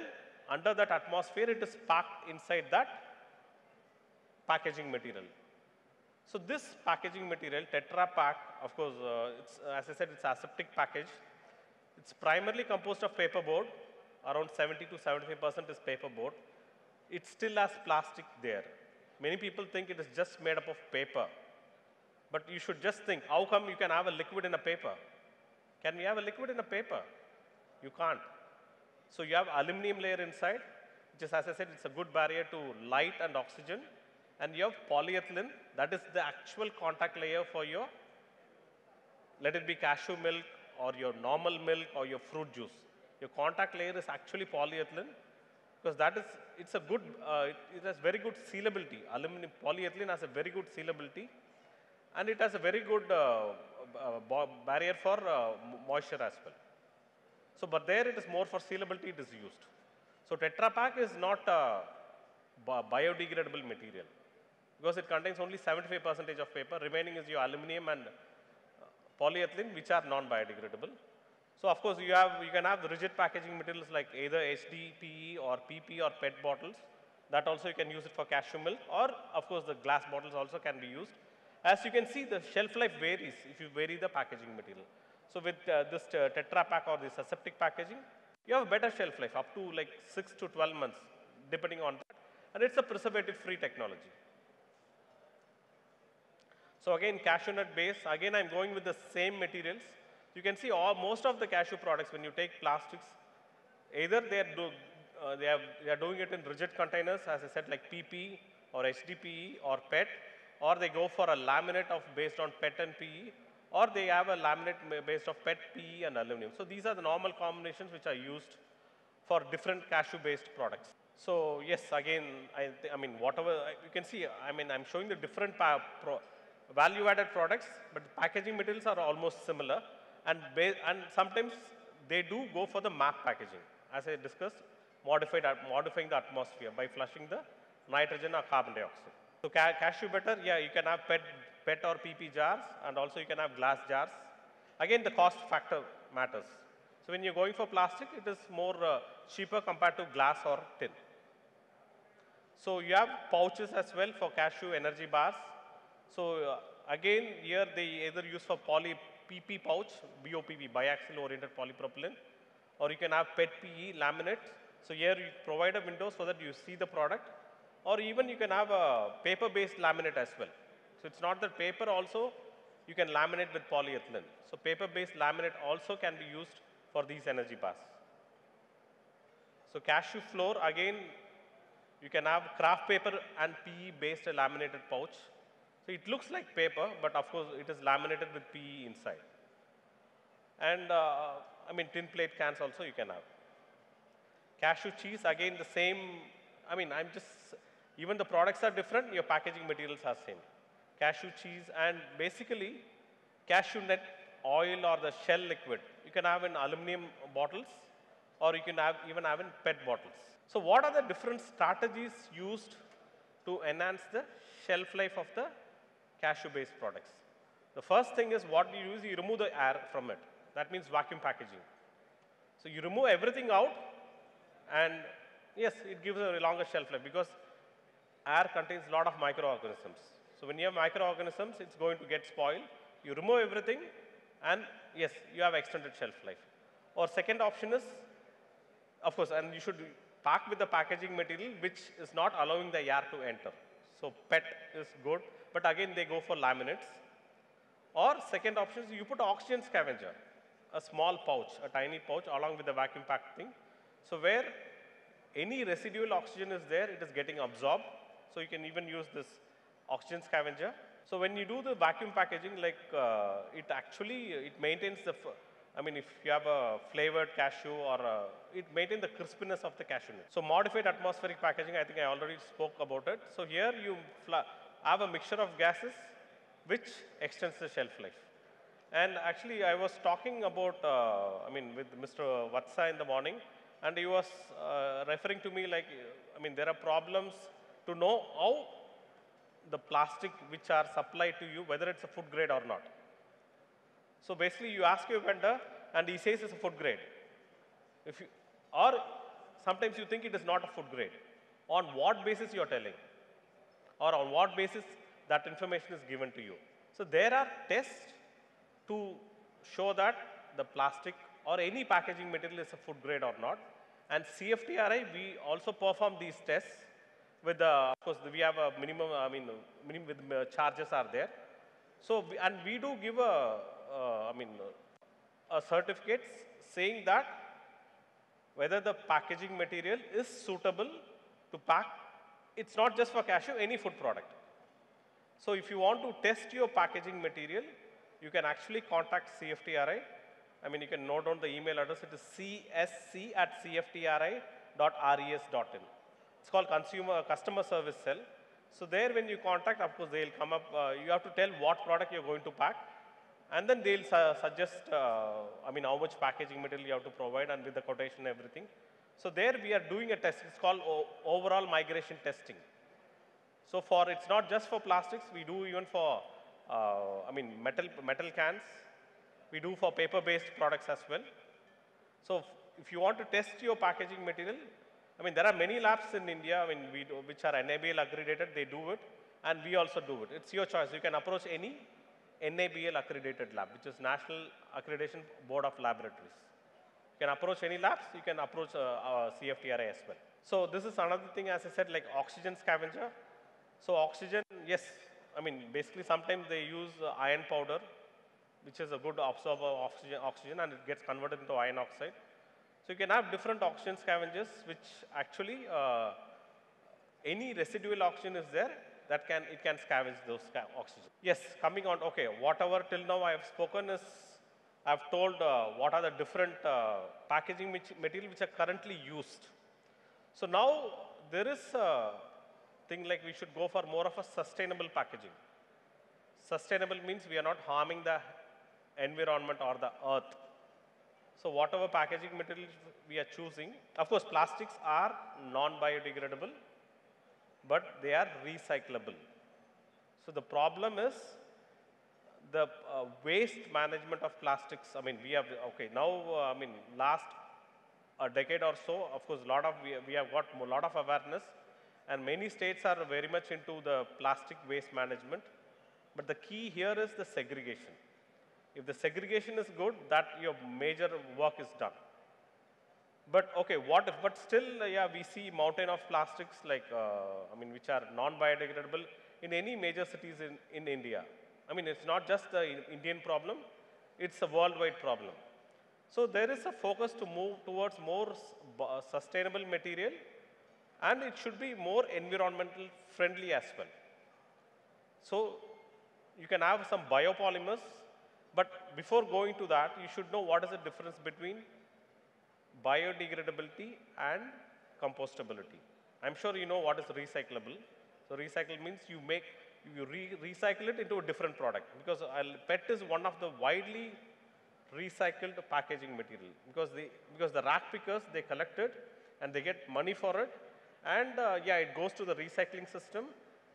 under that atmosphere, it is packed inside that packaging material. So this packaging material, Tetra Pak, of course, as I said, it's aseptic package. It's primarily composed of paperboard. Around 70 to 75% is paperboard. It still has plastic there. Many people think it is just made up of paper. But you should just think, how come you can have a liquid in a paper? Can we have a liquid in a paper? You can't. So you have aluminum layer inside, which is, as I said, it's a good barrier to light and oxygen. And you have polyethylene, that is the actual contact layer for your, let it be cashew milk or your normal milk or your fruit juice. Your contact layer is actually polyethylene, because that is, it's a good, it has very good sealability. Polyethylene has a very good sealability, and it has a very good barrier for moisture as well. So, but there it is more for sealability it is used. So Tetra Pak is not a biodegradable material, because it contains only 75% of paper. Remaining is your aluminum and polyethylene, which are non-biodegradable. So of course, you can have the rigid packaging materials like either HDPE or PP or PET bottles. That also you can use it for cashew milk, or of course the glass bottles also can be used. As you can see, the shelf life varies if you vary the packaging material. So with this Tetra Pak or this aseptic packaging, you have a better shelf life, up to like 6 to 12 months, depending on that. And it's a preservative-free technology. So again, cashew nut base, again I'm going with the same materials. You can see most of the cashew products, when you take plastics, either they are doing it in rigid containers, as I said, like PP or HDPE or PET, or they go for a laminate based on PET and PE, or they have a laminate based of PET, PE and aluminum. So these are the normal combinations which are used for different cashew-based products. So yes, again, I mean, whatever, you can see, I mean, I'm showing the different value-added products, but the packaging materials are almost similar. And sometimes they do go for the MAP packaging, as I discussed, modifying the atmosphere by flushing the nitrogen or carbon dioxide. So cashew butter, yeah, you can have PET or PP jars, and also you can have glass jars. Again, the cost factor matters. So when you're going for plastic, it is more cheaper compared to glass or tin. So you have pouches as well for cashew energy bars. So again, here they either use for PP pouch, BOPP, biaxial oriented polypropylene, or you can have PET PE laminate. So here you provide a window so that you see the product, or even you can have a paper-based laminate as well. So it's not that paper also, you can laminate with polyethylene. So paper-based laminate also can be used for these energy bars. So cashew floor, again, you can have craft paper and PE-based laminated pouch. So it looks like paper, but of course it is laminated with PE inside. And I mean, tin plate cans also you can have. Cashew cheese, again the same, I mean, even the products are different, your packaging materials are same. Cashew cheese, and basically cashew nut oil or the shell liquid, you can have in aluminum bottles, or you can even have in PET bottles. So what are the different strategies used to enhance the shelf life of the cashew-based products? The first thing is what you use, you remove the air from it. That means vacuum packaging. So you remove everything out, and yes, it gives a longer shelf life, because air contains a lot of microorganisms. So when you have microorganisms, it's going to get spoiled. You remove everything, and yes, you have extended shelf life. Or second option is, of course, and you should pack with the packaging material which is not allowing the air to enter. So PET is good, but again they go for laminates. Or second option is you put oxygen scavenger, a small pouch, a tiny pouch along with the vacuum packed thing. So where any residual oxygen is there, it is getting absorbed. So you can even use this oxygen scavenger. So when you do the vacuum packaging, like it actually, it maintains the, I mean, if you have a flavored cashew or it maintains the crispiness of the cashew nut. So modified atmospheric packaging, I think I already spoke about it. So here you have a mixture of gases which extends the shelf life. And actually I was talking about, I mean, with Mr. Vatsa in the morning, and he was referring to me like, I mean, there are problems to know how the plastic which are supplied to you, whether it's a food grade or not. So basically you ask your vendor and he says it's a food grade. If you, or sometimes you think it is not a food grade. On what basis you are telling? Or on what basis that information is given to you? So there are tests to show that the plastic or any packaging material is a food grade or not. And CFTRI, we also perform these tests with the, of course, we have a minimum, I mean, minimum with charges are there. So, and we do give a, a certificate saying that whether the packaging material is suitable to pack. It's not just for cashew, any food product. So if you want to test your packaging material, you can actually contact CFTRI. I mean, you can note down the email address. It is csc@cftri.res.in. It's called Customer Service Cell. So there when you contact, of course, they'll come up, you have to tell what product you're going to pack. And then they'll suggest, I mean, how much packaging material you have to provide and with the quotation and everything. So there we are doing a test. It's called overall migration testing. So for, it's not just for plastics, we do even for, I mean, metal cans. We do for paper-based products as well. So if you want to test your packaging material, I mean, there are many labs in India, I mean, which are NABL accredited, they do it, and we also do it. It's your choice. You can approach any NABL accredited lab, which is National Accreditation Board of Laboratories. You can approach any labs, you can approach CFTRI as well. So this is another thing, as I said, like oxygen scavenger. So oxygen, yes, I mean, basically sometimes they use iron powder, which is a good absorber of oxygen, and it gets converted into iron oxide. So you can have different oxygen scavengers, which actually any residual oxygen is there, that it can scavenge those oxygen. Yes, coming on, okay, whatever till now I have spoken is, I have told what are the different packaging material which are currently used. So now there is a thing like we should go for more of a sustainable packaging. Sustainable means we are not harming the environment or the earth. So whatever packaging materials we are choosing, of course plastics are non-biodegradable, but they are recyclable. So the problem is the waste management of plastics. I mean, we have, okay, now, I mean, last a decade or so, of course, we have got a lot of awareness, and many states are very much into the plastic waste management. But the key here is the segregation. If the segregation is good, that your major work is done. But okay, what if, but still, yeah, we see mountain of plastics like, I mean, which are non-biodegradable in any major cities in India. I mean, it's not just the Indian problem, it's a worldwide problem. So there is a focus to move towards more sustainable material, and it should be more environmental friendly as well. So you can have some biopolymers, but before going to that, you should know what is the difference between biodegradability and compostability. I'm sure you know what is recyclable. So recycle means you recycle it into a different product, because PET is one of the widely recycled packaging material, because the rack pickers, they collect it and they get money for it, and yeah, it goes to the recycling system,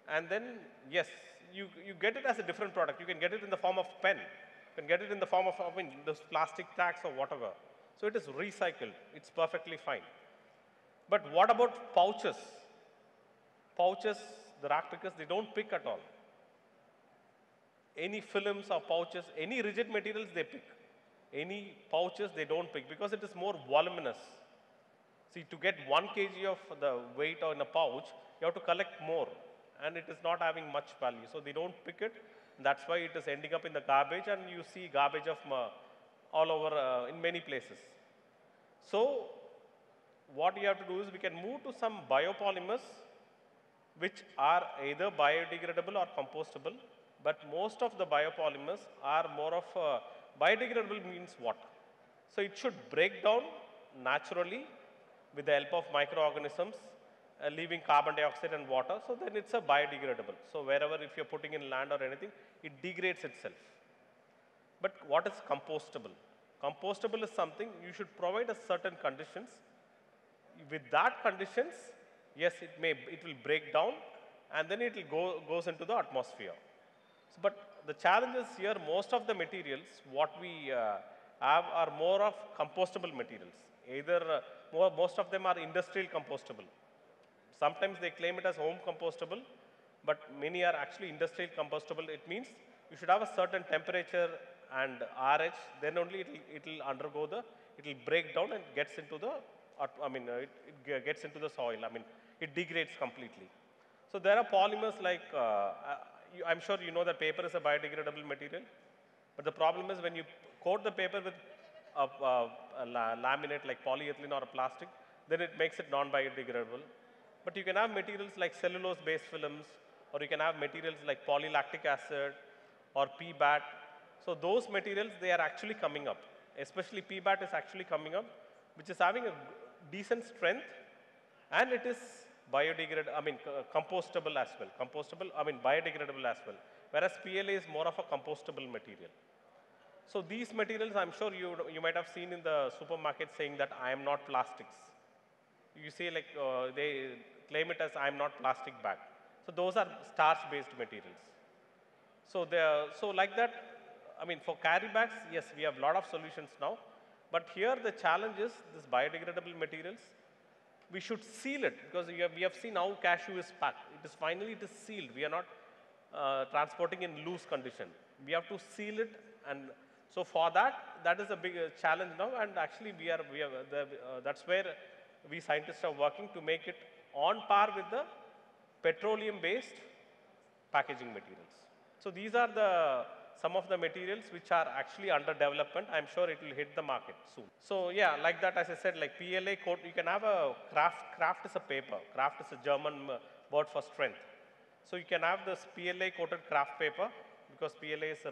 and then yes, you get it as a different product. You can get it in the form of pen, you can get it in the form of, I mean, those plastic tags or whatever. So it is recycled, it's perfectly fine. But what about pouches? Pouches, the rack pickers, they don't pick at all. Any films or pouches, any rigid materials they pick. Any pouches they don't pick, because it is more voluminous. See, to get 1 kg of the weight on a pouch, you have to collect more, and it is not having much value. So they don't pick it. That's why it is ending up in the garbage, and you see garbage of all over in many places. So what you have to do is we can move to some biopolymers which are either biodegradable or compostable, but most of the biopolymers are more of biodegradable means what? So it should break down naturally with the help of microorganisms, leaving carbon dioxide and water, so then it's a biodegradable. So wherever if you're putting in land or anything, it degrades itself. But what is compostable? Compostable is something you should provide a certain conditions. With that conditions, yes, it will break down and then it will goes into the atmosphere. So, but the challenge is here, most of the materials what we have are more of compostable materials. Either most of them are industrial compostable. Sometimes they claim it as home compostable, but many are actually industrial compostable. It means you should have a certain temperature and RH, then only it will undergo it will break down and gets into the, it gets into the soil. I mean, it degrades completely. So there are polymers like, I'm sure you know that paper is a biodegradable material, but the problem is when you coat the paper with a laminate like polyethylene or a plastic, then it makes it non-biodegradable. But you can have materials like cellulose-based films, or you can have materials like polylactic acid or PBAT. So those materials, they are actually coming up. Especially PBAT is actually coming up, which is having a decent strength, and it is compostable as well. Biodegradable as well. Whereas PLA is more of a compostable material. So these materials, I'm sure you might have seen in the supermarket saying that I am not plastics. You say like, they claim it as I am not plastic bag. So those are starch-based materials. So like that, for carry bags, yes, we have a lot of solutions now. But here the challenge is this biodegradable materials. We should seal it because we have seen how cashew is packed. It is sealed. We are not transporting in loose condition. We have to seal it, and so for that is a big challenge now. And actually, that's where we scientists are working to make it on par with the petroleum-based packaging materials. So these are some of the materials which are actually under development. I'm sure it will hit the market soon. So yeah, like that, as I said, like PLA coat, you can have a craft. Craft is a paper. Craft is a German word for strength. So you can have this PLA coated craft paper because PLA is a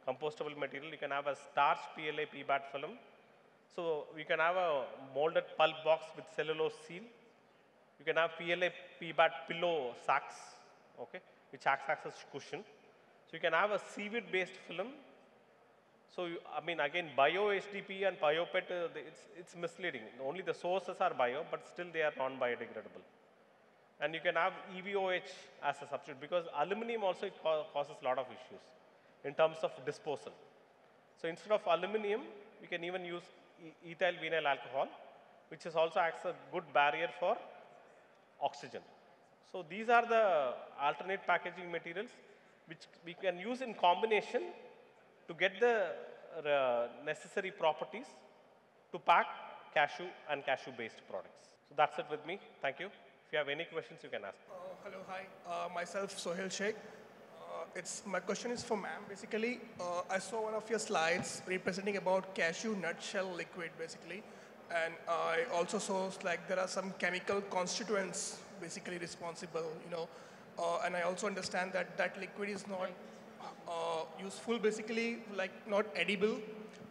compostable material. You can have a starch PLA PBAT film. So you can have a molded pulp box with cellulose seal. You can have PLA PBAT pillow sacks, okay, which acts as a cushion. So you can have a seaweed-based film. So again, bio HDP and biopet, it's misleading. Only the sources are bio, but still they are non-biodegradable. And you can have EVOH as a substitute because aluminum also it causes a lot of issues in terms of disposal. So instead of aluminum, we can even use ethyl vinyl alcohol, which is also acts a good barrier for oxygen. So these are the alternate packaging materials which we can use in combination to get the necessary properties to pack cashew and cashew-based products. So that's it with me. Thank you. If you have any questions, you can ask. Hello, hi. Myself, Sohail Sheikh. My question is for ma'am. Basically, I saw one of your slides representing about cashew nutshell liquid, basically. And I also saw like there are some chemical constituents basically responsible, and I also understand that that liquid is not useful, basically, like not edible.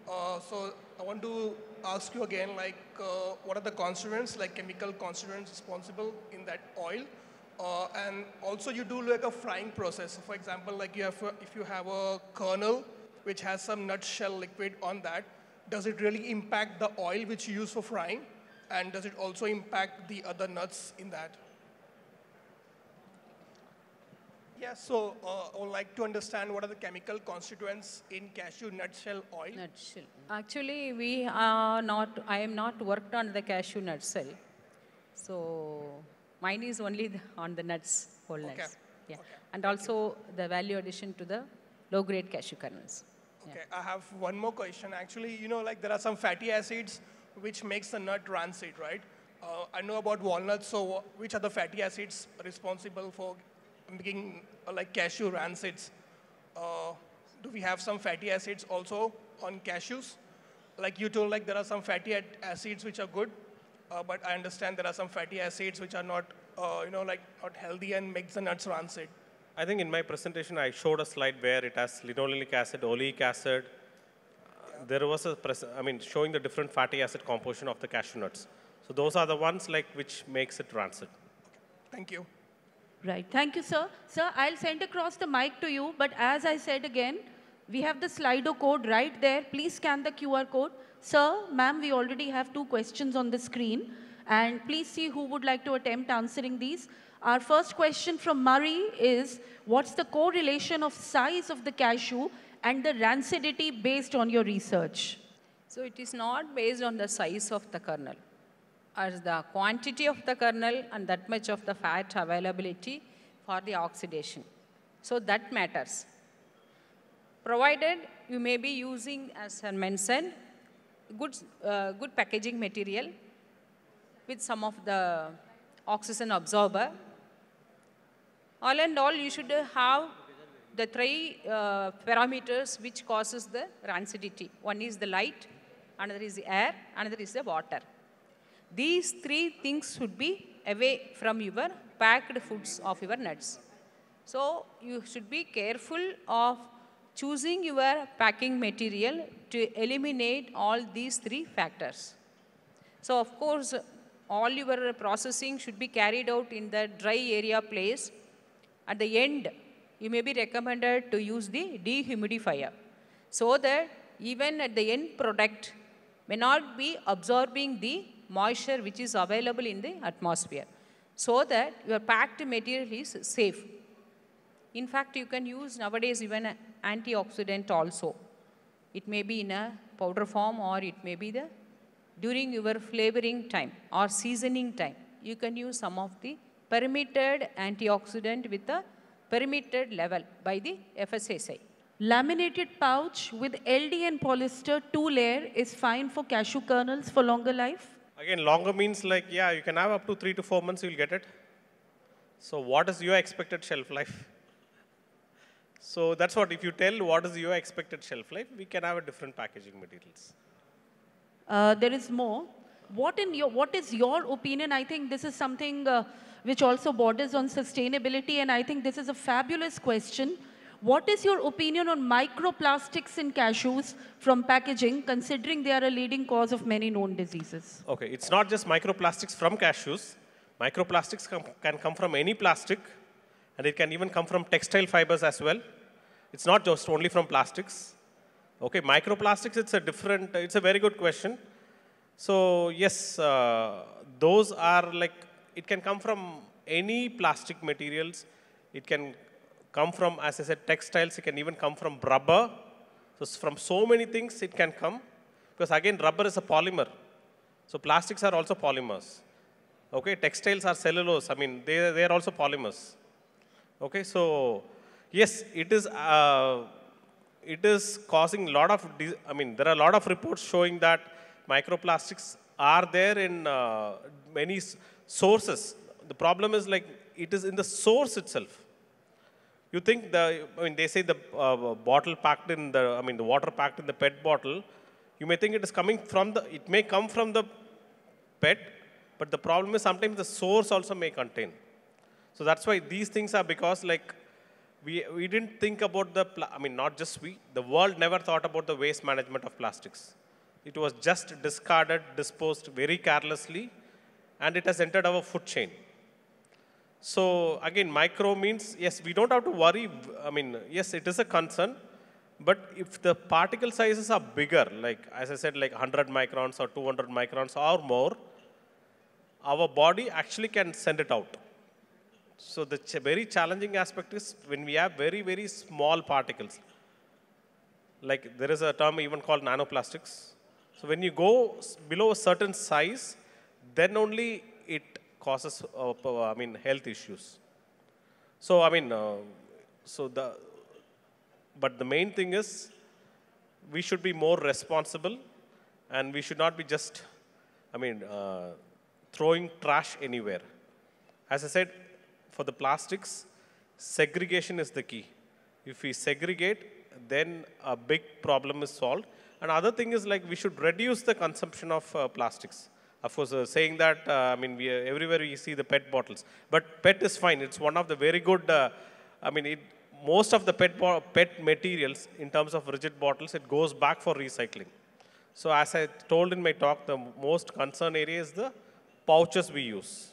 So I want to ask you again, like, what are the constituents, like chemical constituents responsible in that oil? And also you do like a frying process. So for example, like if you have a kernel which has some nutshell liquid on that, does it really impact the oil which you use for frying? And does it also impact the other nuts in that? Yeah, so I would like to understand what are the chemical constituents in cashew nutshell oil? Nutshell. Actually, I am not worked on the cashew nutshell. So mine is only on the nuts, whole nuts. Okay. Yeah. Okay. And also the value addition to the low-grade cashew kernels. Okay, I have one more question. Actually, like there are some fatty acids which makes the nut rancid, right? I know about walnuts, so which are the fatty acids responsible for making like cashew rancids? Do we have some fatty acids also on cashews? Like you told, like there are some fatty acids which are good, but I understand there are some fatty acids which are not like not healthy and makes the nuts rancid? I think in my presentation, I showed a slide where it has linoleic acid, oleic acid. There was showing the different fatty acid composition of the cashew nuts. So those are the ones like which makes it rancid. Thank you. Right. Thank you, sir. Sir, I'll send across the mic to you. But as I said again, we have the Slido code right there. Please scan the QR code. Sir, ma'am, we already have 2 questions on the screen. And please see who would like to attempt answering these. Our first question from Murray is, what's the correlation of size of the cashew and the rancidity based on your research? So it is not based on the size of the kernel, as the quantity of the kernel and that much of the fat availability for the oxidation. So that matters. Provided you may be using, as I mentioned, good packaging material with some of the oxygen absorber. All and all, you should have the 3 parameters which causes the rancidity. One is the light, another is the air, another is the water. These 3 things should be away from your packed foods of your nuts. So you should be careful of choosing your packing material to eliminate all these 3 factors. So of course, all your processing should be carried out in the dry area place. At the end, you may be recommended to use the dehumidifier so that even at the end product may not be absorbing the moisture which is available in the atmosphere, so that your packed material is safe. In fact, you can use nowadays even an antioxidant also. It may be in a powder form, or it may be during your flavoring time or seasoning time. You can use some of the permitted antioxidant with a permitted level by the FSSAI. Laminated pouch with LD and polyester 2-layer is fine for cashew kernels for longer life? Again, longer means like, yeah, you can have up to 3 to 4 months, you'll get it. So what is your expected shelf life? So that's what, if you tell what is your expected shelf life, we can have a different packaging materials. There is more. What is your opinion? I think this is something which also borders on sustainability, and I think this is a fabulous question. What is your opinion on microplastics in cashews from packaging, considering they are a leading cause of many known diseases? Okay, it's not just microplastics from cashews. Microplastics can come from any plastic, and it can even come from textile fibers as well. It's not just only from plastics. Okay, microplastics, it's a very good question. So yes, those are like, it can come from any plastic materials. It can come from, as I said, textiles. It can even come from rubber. So from so many things it can come. Because again, rubber is a polymer. So plastics are also polymers. Okay, textiles are cellulose. I mean, they are also polymers. Okay, so yes, it is causing a lot of, there are a lot of reports showing that microplastics are there in many sources. The problem is like, it is in the source itself. You think they say the bottle packed in the water packed in the PET bottle, you may think it is coming from it may come from the PET, but the problem is sometimes the source also may contain. So that's why these things are, because like, we didn't think about not just we, the world never thought about the waste management of plastics. It was just discarded, disposed very carelessly, and it has entered our food chain. So again, micro means, yes, we don't have to worry. Yes, it is a concern, but if the particle sizes are bigger, like as I said, like 100 microns or 200 microns or more, our body actually can send it out. So the very challenging aspect is when we have very, very small particles. Like there is a term even called nanoplastics. So when you go below a certain size, then only it causes health issues. So but the main thing is we should be more responsible, and we should not be just throwing trash anywhere. As I said, for the plastics, segregation is the key. If we segregate, then a big problem is solved. And other thing is like, we should reduce the consumption of plastics. Of course, saying that, I mean, everywhere we see the PET bottles. But PET is fine. It's one of the very good, I mean, most of the PET materials, in terms of rigid bottles, it goes back for recycling. So as I told in my talk, the most concern area is the pouches we use.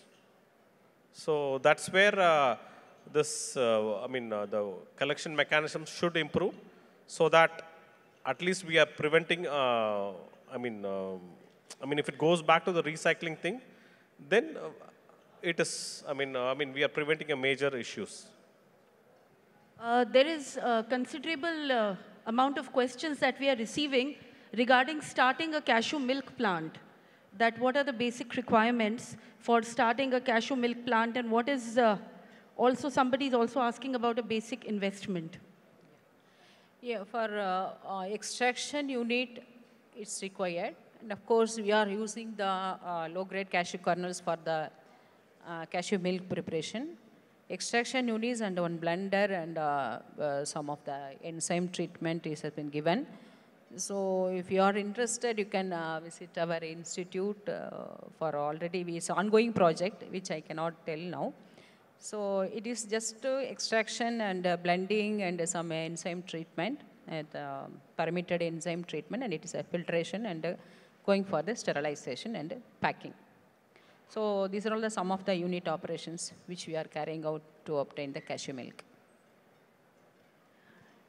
So that's where the collection mechanism should improve, so that at least we are preventing, if it goes back to the recycling thing, then it is, we are preventing a major issues. There is a considerable amount of questions that we are receiving regarding starting a cashew milk plant. That what are the basic requirements for starting a cashew milk plant, and what is also, somebody is also asking about a basic investment. Yeah, for extraction unit, it's required. And of course, we are using the low-grade cashew kernels for the cashew milk preparation. Extraction units and one blender and some of the enzyme treatment has been given. So if you are interested, you can visit our institute for already it's an ongoing project, which I cannot tell now. So it is just extraction and blending and some enzyme treatment, and permitted enzyme treatment, and it is a filtration and going for the sterilization and packing. So these are all some of the unit operations which we are carrying out to obtain the cashew milk.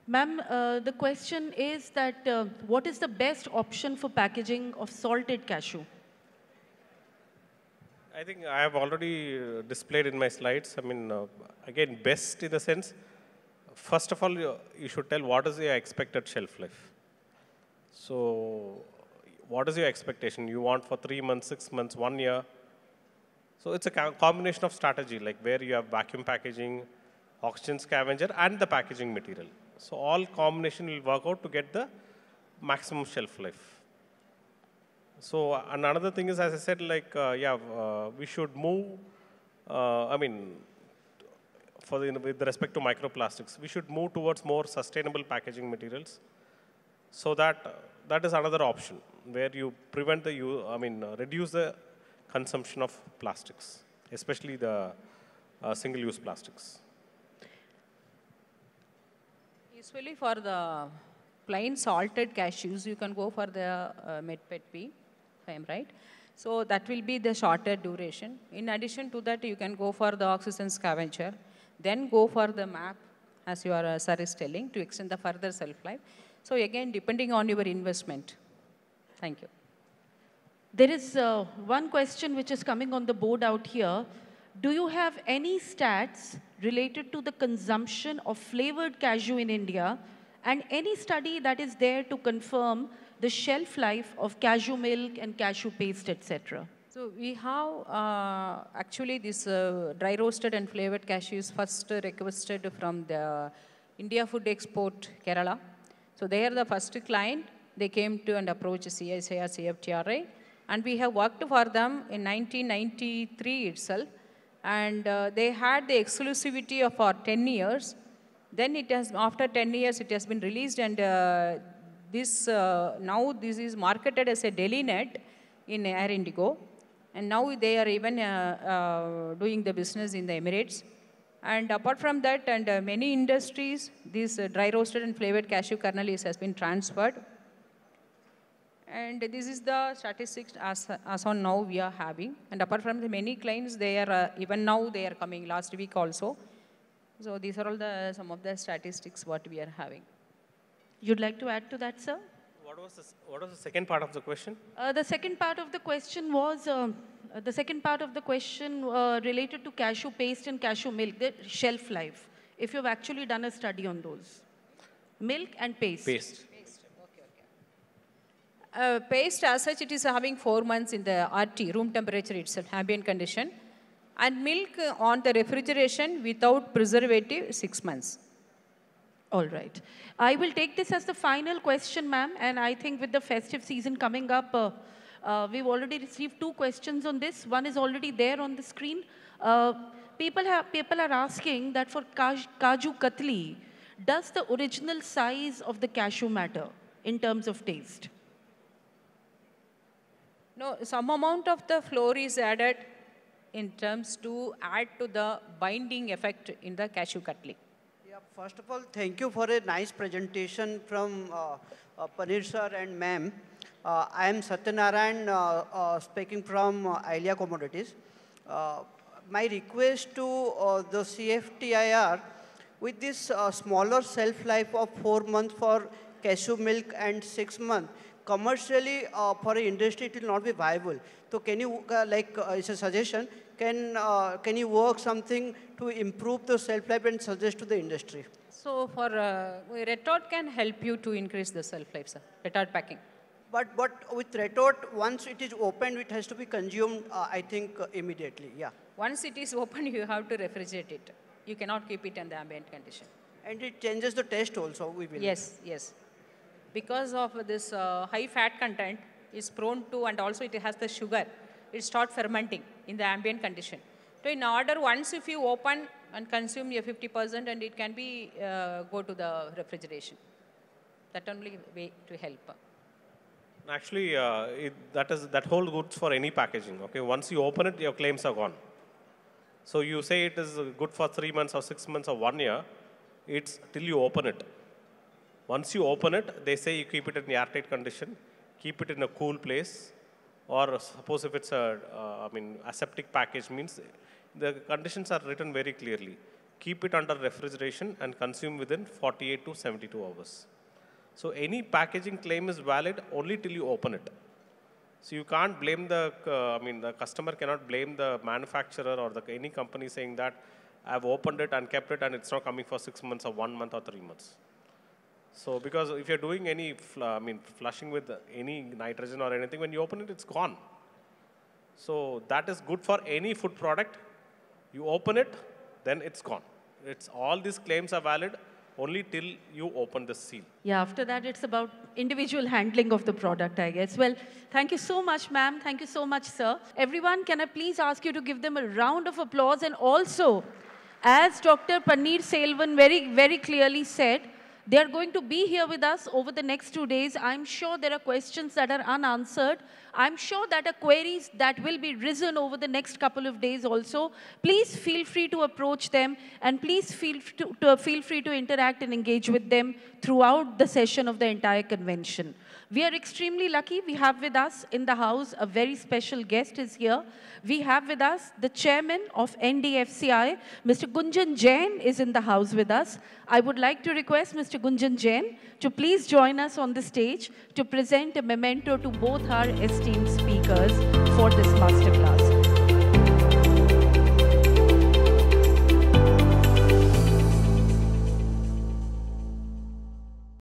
Ma'am, the question is that what is the best option for packaging of salted cashew? I think I have already displayed in my slides. Again, best in the sense, first of all, you should tell what is your expected shelf life. So what is your expectation? You want for 3 months, 6 months, 1 year. So it's a combination of strategy, like where you have vacuum packaging, oxygen scavenger, and the packaging material. So all combination will work out to get the maximum shelf life. So another thing is, as I said, we should move, with respect to microplastics, we should move towards more sustainable packaging materials. So that is another option where you prevent reduce the consumption of plastics, especially the single-use plastics. Usually for the plain salted cashews, you can go for the MedPetP, if I am right. So that will be the shorter duration. In addition to that, you can go for the oxygen scavenger, then go for the MAP, as your sir is telling, to extend the further shelf life. So again, depending on your investment. Thank you. There is one question which is coming on the board out here. Do you have any stats related to the consumption of flavored cashew in India, and any study that is there to confirm the shelf life of cashew milk and cashew paste, etc.? So we have actually this dry roasted and flavored cashews first requested from the India Food Export Kerala. So they are the first client. They came to and approached CSIR, CFTRI, and we have worked for them in 1993 itself. And they had the exclusivity of for 10 years. Then it has, after 10 years, it has been released, and now this is marketed as a Delhi net in Air Indigo. And now they are even doing the business in the Emirates. And apart from that, and many industries, this dry roasted and flavored cashew kernel has been transferred. And this is the statistics as on now we are having. And apart from the many clients, they are even now they are coming last week also. So these are all some of the statistics what we are having. You'd like to add to that, sir? What was the second part of the question? The second part of the question was related to cashew paste and cashew milk, the shelf life. If you've actually done a study on those, milk and paste. Paste. Paste as such, it is having 4 months in the RT, room temperature itself, ambient condition. And milk on the refrigeration without preservative, 6 months. All right. I will take this as the final question, ma'am. And I think with the festive season coming up, we've already received 2 questions on this. One is already there on the screen. People are asking that for Kaju Katli, does the original size of the cashew matter in terms of taste? No, some amount of the flour is added in terms to add to the binding effect in the cashew cutting. Yeah, first of all, thank you for a nice presentation from Paneer sir and ma'am. I am Satyanarayan speaking from AICA Commodities. My request to the CFTIR, with this smaller shelf life of 4 months for cashew milk and 6 months, commercially for an industry it will not be viable. So can you, it's a suggestion, can you work something to improve the shelf life and suggest to the industry? So for retort can help you to increase the shelf life, sir. Retort packing. But with retort, once it is opened, it has to be consumed, I think, immediately. Yeah. Once it is open, you have to refrigerate it. You cannot keep it in the ambient condition. And it changes the taste also, we believe. Yes, yes. Because of this high fat content is prone to, and also it has the sugar, it starts fermenting in the ambient condition. So in order, once if you open and consume your 50%, and it can be go to the refrigeration. That only way to help. Actually, that holds good for any packaging. Okay, once you open it, your claims are gone. So you say it is good for 3 months or 6 months or 1 year. It's till you open it. Once you open it, they say you keep it in the airtight condition, keep it in a cool place, or suppose if it's a aseptic package, means the conditions are written very clearly. Keep it under refrigeration and consume within 48 to 72 hours. So any packaging claim is valid only till you open it. So you can't blame the customer cannot blame the manufacturer or any company saying that I've opened it and kept it and it's not coming for 6 months or 1 month or 3 months. So because if you're doing any, flushing with any nitrogen or anything, when you open it, it's gone. So that is good for any food product. You open it, then it's gone. All these claims are valid only till you open the seal. Yeah, after that, it's about individual handling of the product, I guess. Well, thank you so much, ma'am. Thank you so much, sir. Everyone, can I please ask you to give them a round of applause? And also, as Dr. Panneerselvam very, very clearly said, they are going to be here with us over the next 2 days. I'm sure there are questions that are unanswered. I'm sure that are queries that will be risen over the next couple of days also. Please feel free to approach them, and please feel free to interact and engage with them throughout the session of the entire convention. We are extremely lucky. We have with us in the house a very special guest is here. We have with us the chairman of NDFCI, Mr. Gunjan Jain is in the house with us. I would like to request Mr. Gunjan Jain to please join us on the stage to present a memento to both our esteemed speakers for this masterclass.